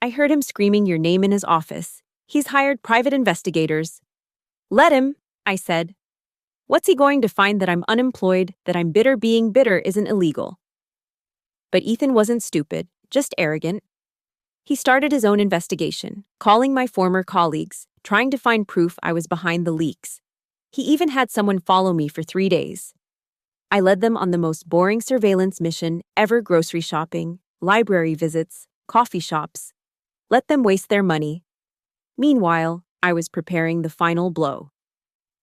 I heard him screaming your name in his office. He's hired private investigators." "Let him," I said. "What's he going to find? That I'm unemployed, that I'm bitter? Being bitter isn't illegal." But Ethan wasn't stupid, just arrogant. He started his own investigation, calling my former colleagues, trying to find proof I was behind the leaks. He even had someone follow me for 3 days. I led them on the most boring surveillance mission ever: grocery shopping, library visits, coffee shops. Let them waste their money. Meanwhile, I was preparing the final blow.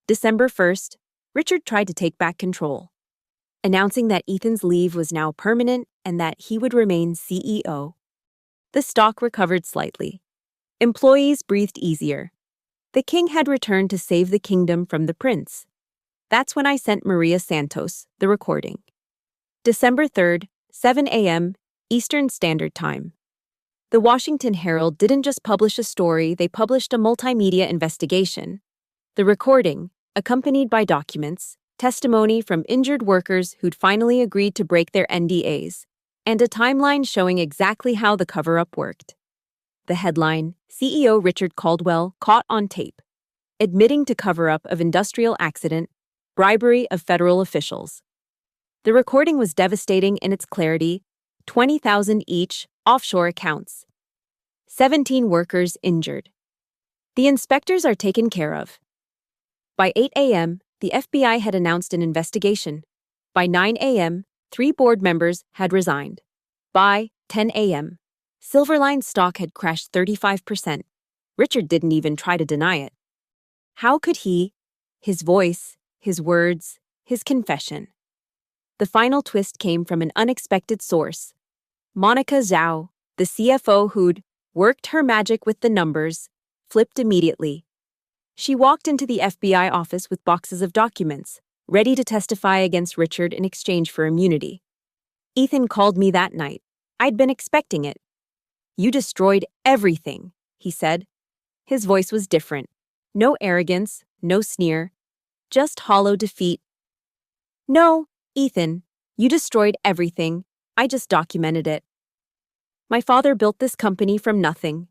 December 1st, Richard tried to take back control, announcing that Ethan's leave was now permanent and that he would remain CEO. The stock recovered slightly. Employees breathed easier. The king had returned to save the kingdom from the prince. That's when I sent Maria Santos the recording. December 3rd, 7 a.m., Eastern Standard Time. The Washington Herald didn't just publish a story, they published a multimedia investigation. The recording, accompanied by documents, testimony from injured workers who'd finally agreed to break their NDAs, and a timeline showing exactly how the cover-up worked. The headline, CEO Richard Caldwell caught on tape, admitting to cover-up of industrial accident, bribery of federal officials. The recording was devastating in its clarity, 20,000 each, offshore accounts. 17 workers injured. The inspectors are taken care of. By 8 a.m., the FBI had announced an investigation. By 9 a.m., 3 board members had resigned. By 10 a.m., Silverline's stock had crashed 35%. Richard didn't even try to deny it. How could he? His voice, his words, his confession. The final twist came from an unexpected source. Monica Zhao, the CFO who'd worked her magic with the numbers, flipped immediately. She walked into the FBI office with boxes of documents, ready to testify against Richard in exchange for immunity. Ethan called me that night. I'd been expecting it. "You destroyed everything," he said. His voice was different. No arrogance, no sneer, just hollow defeat. "No, Ethan, you destroyed everything. I just documented it. My father built this company from nothing.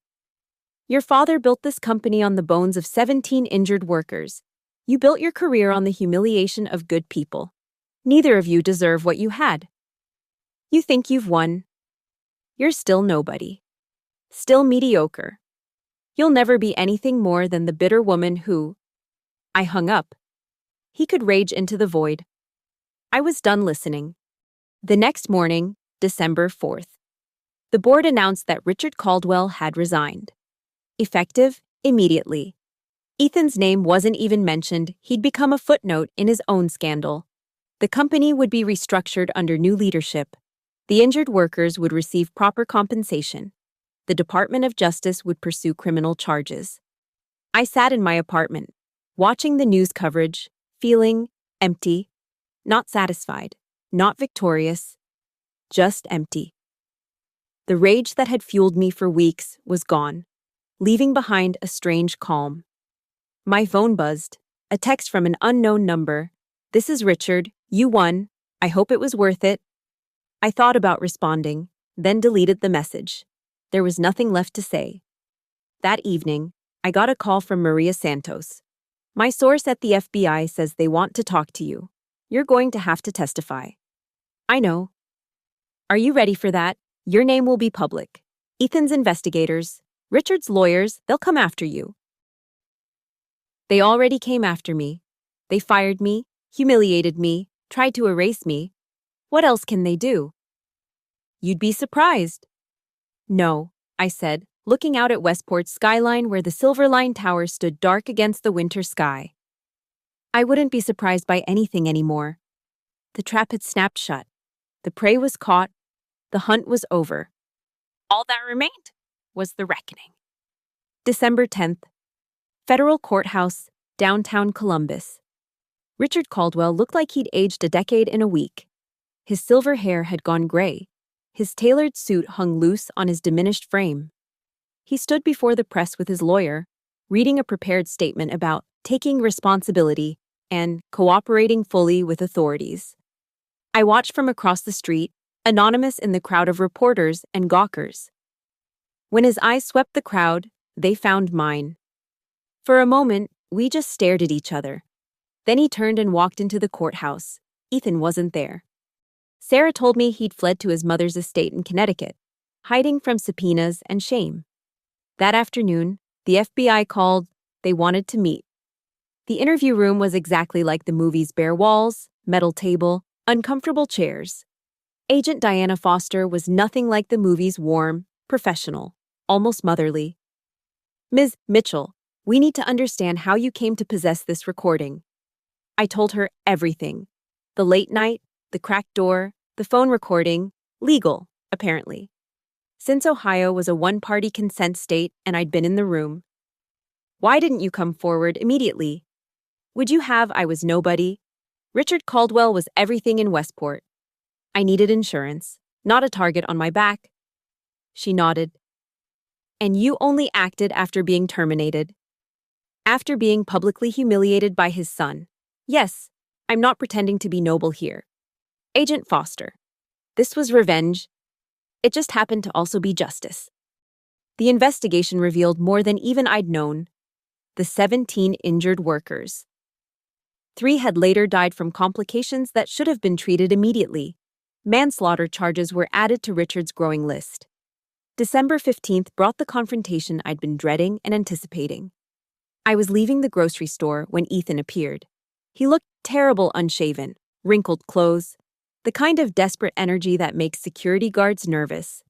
Your father built this company on the bones of 17 injured workers. You built your career on the humiliation of good people. Neither of you deserve what you had. You think you've won. You're still nobody. Still mediocre. You'll never be anything more than the bitter woman who..." I hung up. He could rage into the void. I was done listening. The next morning, December 4th, the board announced that Richard Caldwell had resigned. Effective immediately. Ethan's name wasn't even mentioned. He'd become a footnote in his own scandal. The company would be restructured under new leadership. The injured workers would receive proper compensation. The Department of Justice would pursue criminal charges. I sat in my apartment, watching the news coverage, feeling empty, not satisfied, not victorious, just empty. The rage that had fueled me for weeks was gone, leaving behind a strange calm. My phone buzzed, a text from an unknown number. "This is Richard, you won. I hope it was worth it." I thought about responding, then deleted the message. There was nothing left to say. That evening, I got a call from Maria Santos. "My source at the FBI says they want to talk to you. You're going to have to testify." "I know." "Are you ready for that? Your name will be public. Ethan's investigators, Richard's lawyers, they'll come after you." They already came after me. They fired me, humiliated me, tried to erase me. What else can they do? "You'd be surprised." "No," I said, looking out at Westport's skyline where the Silverline Tower stood dark against the winter sky. I wouldn't be surprised by anything anymore. The trap had snapped shut. The prey was caught. The hunt was over. All that remained was the reckoning. December 10th. Federal Courthouse, downtown Columbus. Richard Caldwell looked like he'd aged a decade in a week. His silver hair had gone gray. His tailored suit hung loose on his diminished frame. He stood before the press with his lawyer, reading a prepared statement about taking responsibility and cooperating fully with authorities. I watched from across the street, anonymous in the crowd of reporters and gawkers. When his eyes swept the crowd, they found mine. For a moment, we just stared at each other. Then he turned and walked into the courthouse. Ethan wasn't there. Sarah told me he'd fled to his mother's estate in Connecticut, hiding from subpoenas and shame. That afternoon, the FBI called. They wanted to meet. The interview room was exactly like the movie's: bare walls, metal table, uncomfortable chairs. Agent Diana Foster was nothing like the movie's: warm, professional, almost motherly. "Ms. Mitchell, we need to understand how you came to possess this recording." I told her everything. The late night, the cracked door, the phone recording, legal, apparently. Since Ohio was a one-party consent state and I'd been in the room. "Why didn't you come forward immediately? Would you have? I was nobody. Richard Caldwell was everything in Westport. I needed insurance, not a target on my back." She nodded. "And you only acted after being terminated. After being publicly humiliated by his son. Yes, I'm not pretending to be noble here. Agent Foster. This was revenge. It just happened to also be justice." The investigation revealed more than even I'd known. The 17 injured workers. 3 had later died from complications that should have been treated immediately. Manslaughter charges were added to Richard's growing list. December 15th brought the confrontation I'd been dreading and anticipating. I was leaving the grocery store when Ethan appeared. He looked terrible, unshaven, wrinkled clothes, the kind of desperate energy that makes security guards nervous.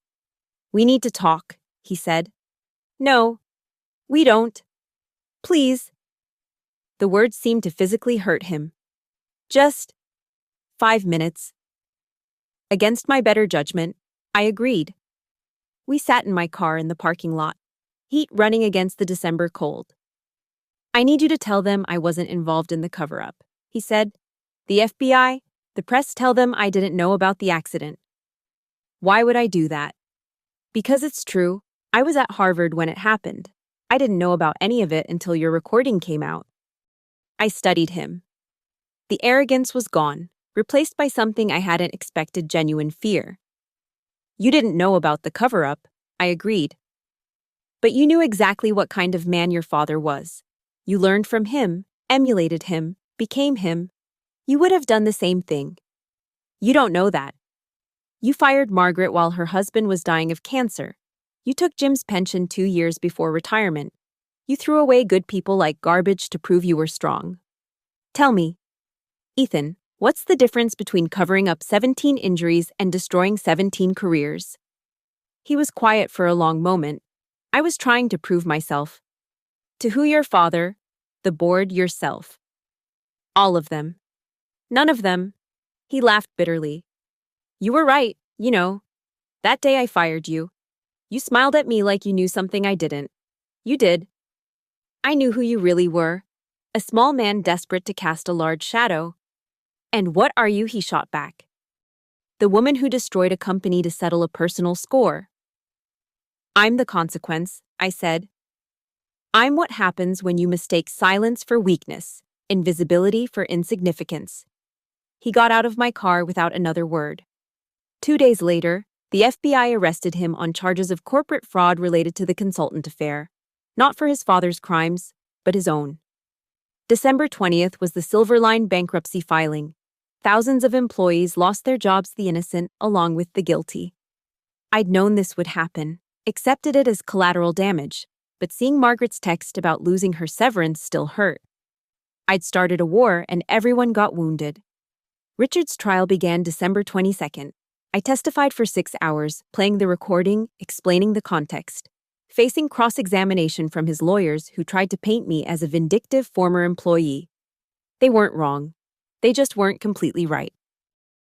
"We need to talk," he said. "No, we don't. Please." The words seemed to physically hurt him. "Just 5 minutes." Against my better judgment, I agreed. We sat in my car in the parking lot, heat running against the December cold. "I need you to tell them I wasn't involved in the cover-up," he said. "The FBI, the press, tell them I didn't know about the accident." "Why would I do that?" "Because it's true. I was at Harvard when it happened. I didn't know about any of it until your recording came out." I studied him. The arrogance was gone, replaced by something I hadn't expected: genuine fear. "You didn't know about the cover-up," I agreed. "But you knew exactly what kind of man your father was. You learned from him, emulated him, became him. You would have done the same thing. You don't know that. You fired Margaret while her husband was dying of cancer. You took Jim's pension 2 years before retirement. You threw away good people like garbage to prove you were strong. Tell me, Ethan, what's the difference between covering up 17 injuries and destroying 17 careers?" He was quiet for a long moment. I was trying to prove myself. "To who? Your father, the board, yourself." "All of them." "None of them." He laughed bitterly. "You were right, you know. That day I fired you. You smiled at me like you knew something I didn't. You did. I knew who you really were. A small man desperate to cast a large shadow." "And what are you?" he shot back. "The woman who destroyed a company to settle a personal score." "I'm the consequence," I said. "I'm what happens when you mistake silence for weakness, invisibility for insignificance." He got out of my car without another word. 2 days later, the FBI arrested him on charges of corporate fraud related to the consultant affair, not for his father's crimes, but his own. December 20th was the Silverline bankruptcy filing. Thousands of employees lost their jobs, the innocent along with the guilty. I'd known this would happen, accepted it as collateral damage, but seeing Margaret's text about losing her severance still hurt. I'd started a war and everyone got wounded. Richard's trial began December 22nd. I testified for 6 hours, playing the recording, explaining the context, facing cross-examination from his lawyers who tried to paint me as a vindictive former employee. They weren't wrong. They just weren't completely right.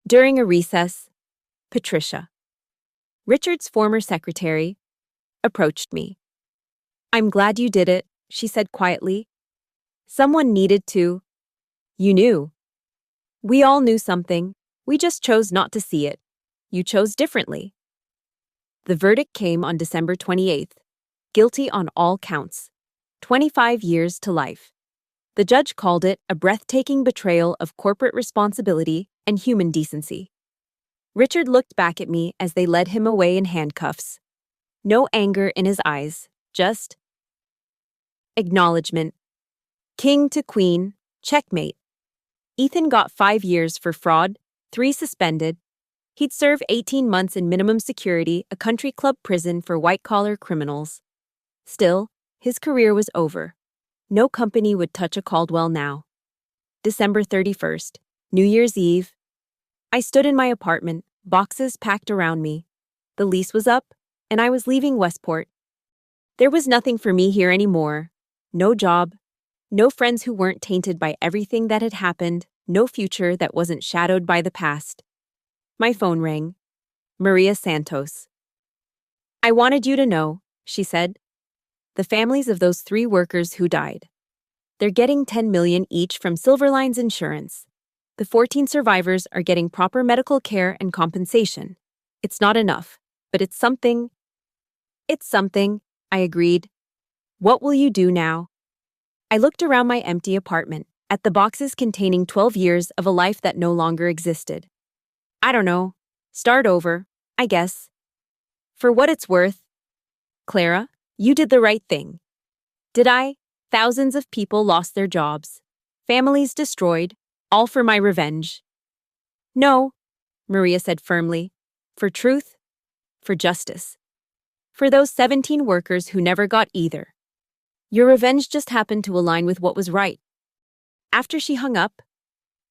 During a recess, Patricia, Richard's former secretary, approached me. "I'm glad you did it," she said quietly. "Someone needed to. You knew. We all knew something. We just chose not to see it. You chose differently." The verdict came on December 28th. Guilty on all counts. 25 years to life. The judge called it a breathtaking betrayal of corporate responsibility and human decency. Richard looked back at me as they led him away in handcuffs. No anger in his eyes, just acknowledgement. King to queen, checkmate. Ethan got 5 years for fraud, 3 suspended. He'd serve 18 months in minimum security, a country club prison for white-collar criminals. Still, his career was over. No company would touch a Caldwell now. December 31st, New Year's Eve. I stood in my apartment, boxes packed around me. The lease was up, and I was leaving Westport. There was nothing for me here anymore. No job, no friends who weren't tainted by everything that had happened, no future that wasn't shadowed by the past. My phone rang. Maria Santos. "I wanted you to know," she said. "The families of those 3 workers who died. They're getting $10 million each from Silverline's insurance. The 14 survivors are getting proper medical care and compensation. It's not enough, but it's something." "It's something," I agreed. "What will you do now?" I looked around my empty apartment, at the boxes containing 12 years of a life that no longer existed. "I don't know. Start over, I guess. For what it's worth, Clara, you did the right thing. Did I? Thousands of people lost their jobs. Families destroyed, all for my revenge. No, Maria said firmly. For truth, for justice. For those 17 workers who never got either. Your revenge just happened to align with what was right. After she hung up,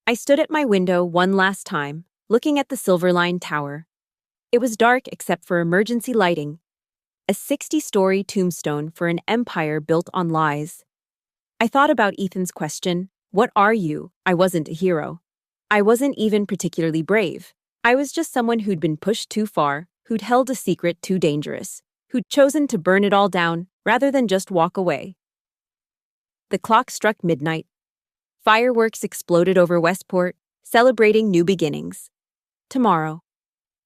I stood at my window one last time, looking at the Silver Line Tower. It was dark except for emergency lighting, a 60-story tombstone for an empire built on lies. I thought about Ethan's question, "What are you?" I wasn't a hero. I wasn't even particularly brave. I was just someone who'd been pushed too far, who'd held a secret too dangerous, who'd chosen to burn it all down rather than just walk away. The clock struck midnight. Fireworks exploded over Westport, celebrating new beginnings. Tomorrow,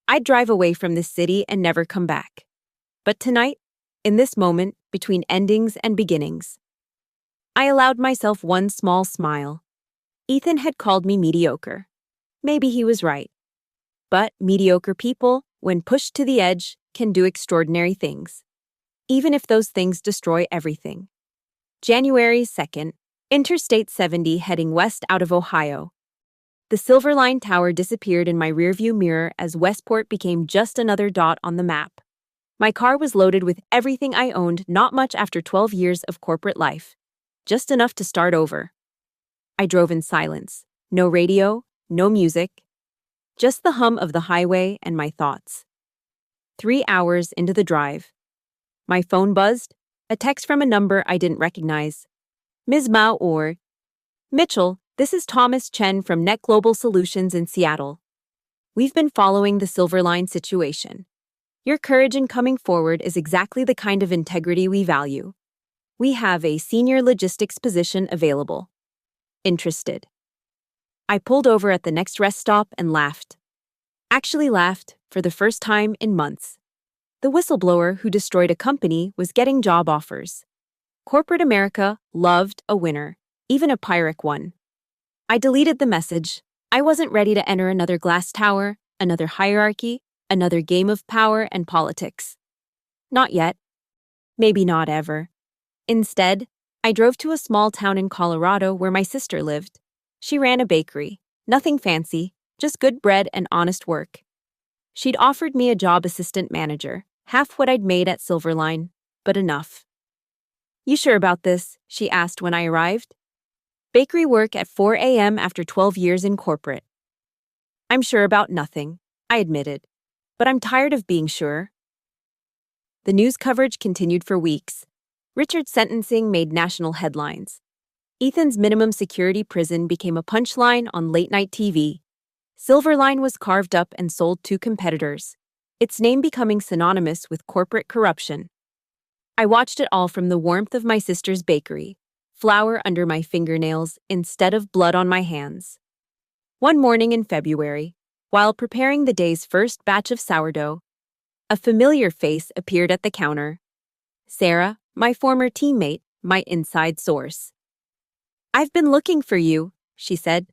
I'd drive away from this city and never come back. But tonight, in this moment between endings and beginnings, I allowed myself one small smile. Ethan had called me mediocre. Maybe he was right. But mediocre people, when pushed to the edge, can do extraordinary things, even if those things destroy everything. January 2nd, Interstate 70 heading west out of Ohio. The Silver Line Tower disappeared in my rearview mirror as Westport became just another dot on the map. My car was loaded with everything I owned not much after 12 years of corporate life. Just enough to start over. I drove in silence. No radio, no music. Just the hum of the highway and my thoughts. 3 hours into the drive. My phone buzzed, a text from a number I didn't recognize. Ms. Mao or Mitchell, this is Thomas Chen from Net Global Solutions in Seattle. We've been following the Silver Line situation. Your courage in coming forward is exactly the kind of integrity we value. We have a senior logistics position available. Interested. I pulled over at the next rest stop and laughed. Actually laughed for the first time in months. The whistleblower who destroyed a company was getting job offers. Corporate America loved a winner, even a Pyrrhic one. I deleted the message. I wasn't ready to enter another glass tower, another hierarchy, another game of power and politics. Not yet. Maybe not ever. Instead, I drove to a small town in Colorado where my sister lived. She ran a bakery. Nothing fancy, just good bread and honest work. She'd offered me a job assistant manager, half what I'd made at Silverline, but enough. You sure about this? She asked when I arrived. Bakery work at 4 a.m. after 12 years in corporate. I'm sure about nothing, I admitted. But I'm tired of being sure. The news coverage continued for weeks. Richard's sentencing made national headlines. Ethan's minimum security prison became a punchline on late-night TV. Silverline was carved up and sold to competitors, its name becoming synonymous with corporate corruption. I watched it all from the warmth of my sister's bakery, flour under my fingernails instead of blood on my hands. One morning in February, while preparing the day's first batch of sourdough, a familiar face appeared at the counter. Sarah, my former teammate, my inside source. I've been looking for you, she said.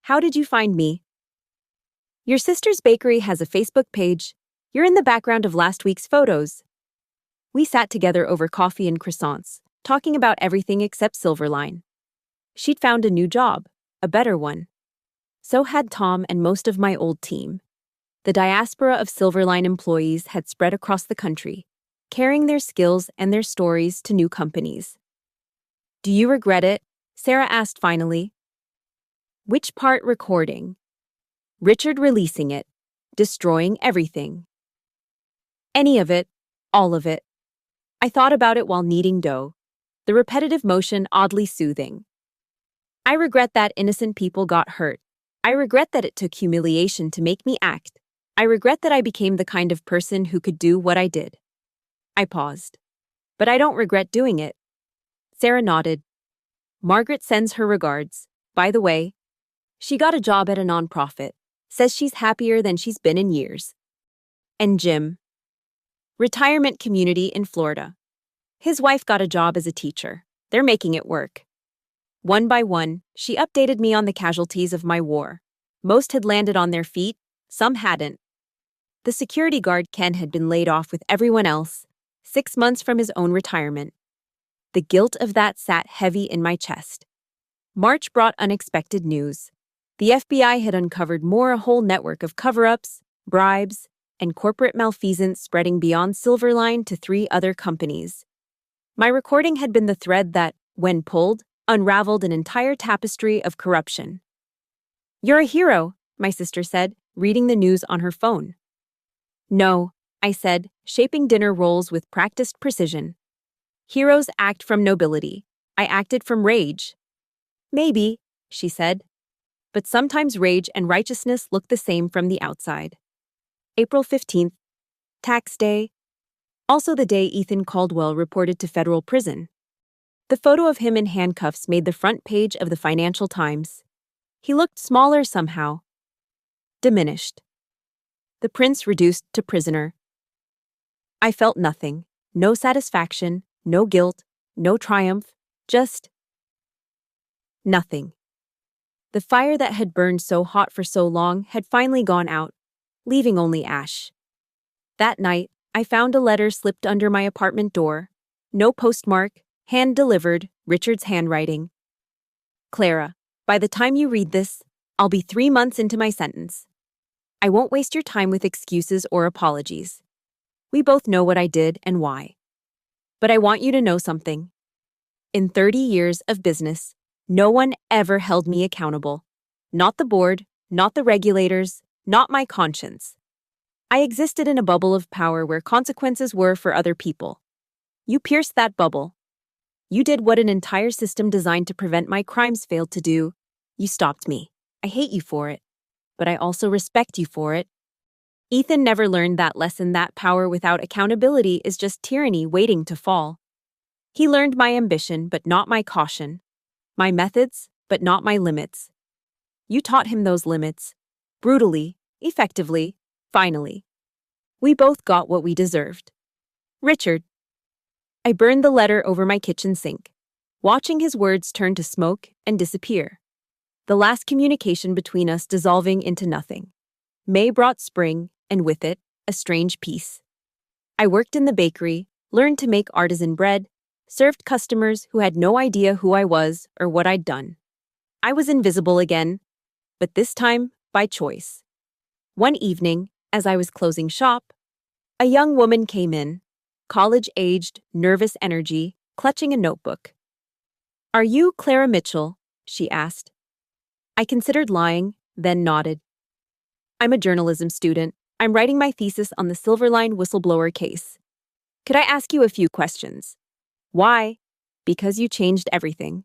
How did you find me? Your sister's bakery has a Facebook page. You're in the background of last week's photos. We sat together over coffee and croissants, talking about everything except Silverline. She'd found a new job, a better one. So had Tom and most of my old team. The diaspora of Silverline employees had spread across the country, carrying their skills and their stories to new companies. Do you regret it? Sarah asked finally. Which part recording? Richard releasing it, destroying everything. Any of it, all of it. I thought about it while kneading dough, the repetitive motion oddly soothing. I regret that innocent people got hurt. I regret that it took humiliation to make me act. I regret that I became the kind of person who could do what I did. I paused. But I don't regret doing it. Sarah nodded. Margaret sends her regards. By the way, she got a job at a nonprofit. Says she's happier than she's been in years. And Jim. Retirement community in Florida. His wife got a job as a teacher. They're making it work. One by one, she updated me on the casualties of my war. Most had landed on their feet, some hadn't. The security guard Ken had been laid off with everyone else. 6 months from his own retirement. The guilt of that sat heavy in my chest. March brought unexpected news. The FBI had uncovered a whole network of cover-ups, bribes, and corporate malfeasance spreading beyond Silverline to 3 other companies. My recording had been the thread that, when pulled, unraveled an entire tapestry of corruption. "You're a hero," my sister said, reading the news on her phone. "No," I said, shaping dinner rolls with practiced precision. "Heroes act from nobility. I acted from rage." "Maybe," she said. "But sometimes rage and righteousness look the same from the outside." April 15th, tax day. Also the day Ethan Caldwell reported to federal prison. The photo of him in handcuffs made the front page of the Financial Times. He looked smaller somehow. Diminished. The prince reduced to prisoner. I felt nothing. No satisfaction, no guilt, no triumph, just nothing. The fire that had burned so hot for so long had finally gone out, leaving only ash. That night, I found a letter slipped under my apartment door. No postmark, hand-delivered, Richard's handwriting. "Clara, by the time you read this, I'll be 3 months into my sentence. I won't waste your time with excuses or apologies. We both know what I did and why. But I want you to know something. In 30 years of business, no one ever held me accountable. Not the board, not the regulators, not my conscience. I existed in a bubble of power where consequences were for other people. You pierced that bubble. You did what an entire system designed to prevent my crimes failed to do. You stopped me. I hate you for it. But I also respect you for it." Ethan never learned that lesson that power without accountability is just tyranny waiting to fall. He learned my ambition, but not my caution. My methods, but not my limits. You taught him those limits. Brutally, effectively, finally. We both got what we deserved. Richard. I burned the letter over my kitchen sink, watching his words turn to smoke and disappear. The last communication between us dissolving into nothing. May brought spring, and with it, a strange peace. I worked in the bakery, learned to make artisan bread, served customers who had no idea who I was or what I'd done. I was invisible again, but this time by choice. One evening, as I was closing shop, a young woman came in, college-aged, nervous energy, clutching a notebook. "Are you Clara Mitchell?" she asked. I considered lying, then nodded. "I'm a journalism student. I'm writing my thesis on the Silverline whistleblower case. Could I ask you a few questions?" "Why?" "Because you changed everything.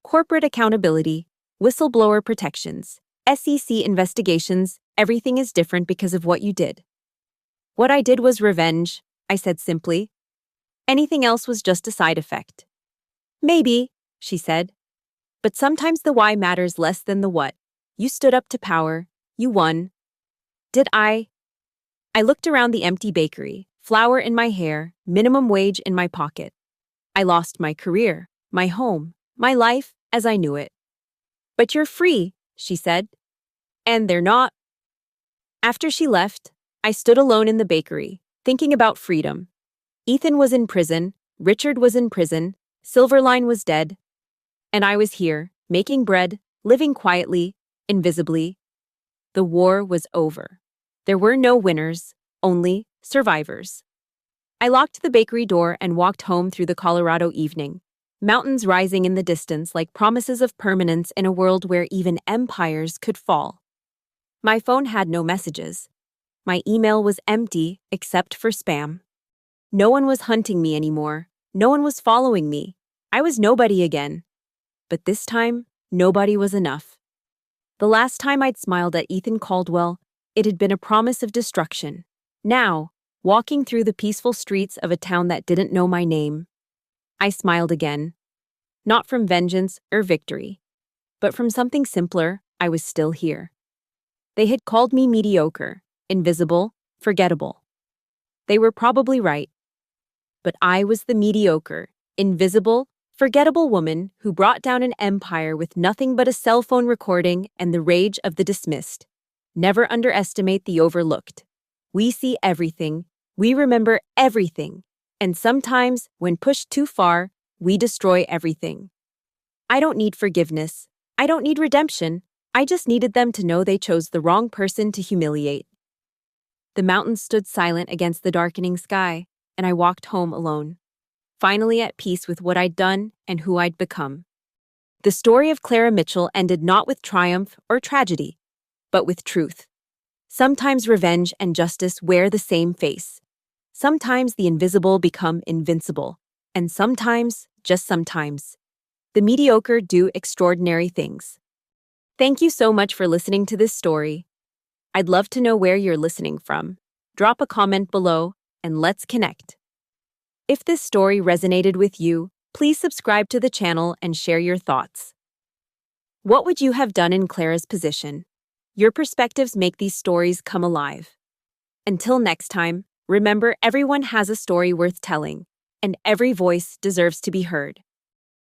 Corporate accountability, whistleblower protections, SEC investigations, everything is different because of what you did." "What I did was revenge," I said simply. "Anything else was just a side effect." "Maybe," she said. "But sometimes the why matters less than the what. You stood up to power. You won." Did I? I looked around the empty bakery, flour in my hair, minimum wage in my pocket. I lost my career, my home, my life as I knew it. "But you're free," she said. "And they're not." After she left, I stood alone in the bakery, thinking about freedom. Ethan was in prison, Richard was in prison, Silverline was dead. And I was here, making bread, living quietly, invisibly. The war was over. There were no winners, only survivors. I locked the bakery door and walked home through the Colorado evening, mountains rising in the distance like promises of permanence in a world where even empires could fall. My phone had no messages. My email was empty except for spam. No one was hunting me anymore. No one was following me. I was nobody again. But this time, nobody was enough. The last time I'd smiled at Ethan Caldwell, it had been a promise of destruction. Now, walking through the peaceful streets of a town that didn't know my name, I smiled again. Not from vengeance or victory, but from something simpler. I was still here. They had called me mediocre, invisible, forgettable. They were probably right. But I was the mediocre, invisible, forgettable woman who brought down an empire with nothing but a cell phone recording and the rage of the dismissed. Never underestimate the overlooked. We see everything. We remember everything. And sometimes, when pushed too far, we destroy everything. I don't need forgiveness. I don't need redemption. I just needed them to know they chose the wrong person to humiliate. The mountains stood silent against the darkening sky, and I walked home alone, finally at peace with what I'd done and who I'd become. The story of Clara Mitchell ended not with triumph or tragedy, but with truth. Sometimes revenge and justice wear the same face. Sometimes the invisible become invincible. And sometimes, just sometimes, the mediocre do extraordinary things. Thank you so much for listening to this story. I'd love to know where you're listening from. Drop a comment below, and let's connect. If this story resonated with you, please subscribe to the channel and share your thoughts. What would you have done in Clara's position? Your perspectives make these stories come alive. Until next time, remember everyone has a story worth telling, and every voice deserves to be heard.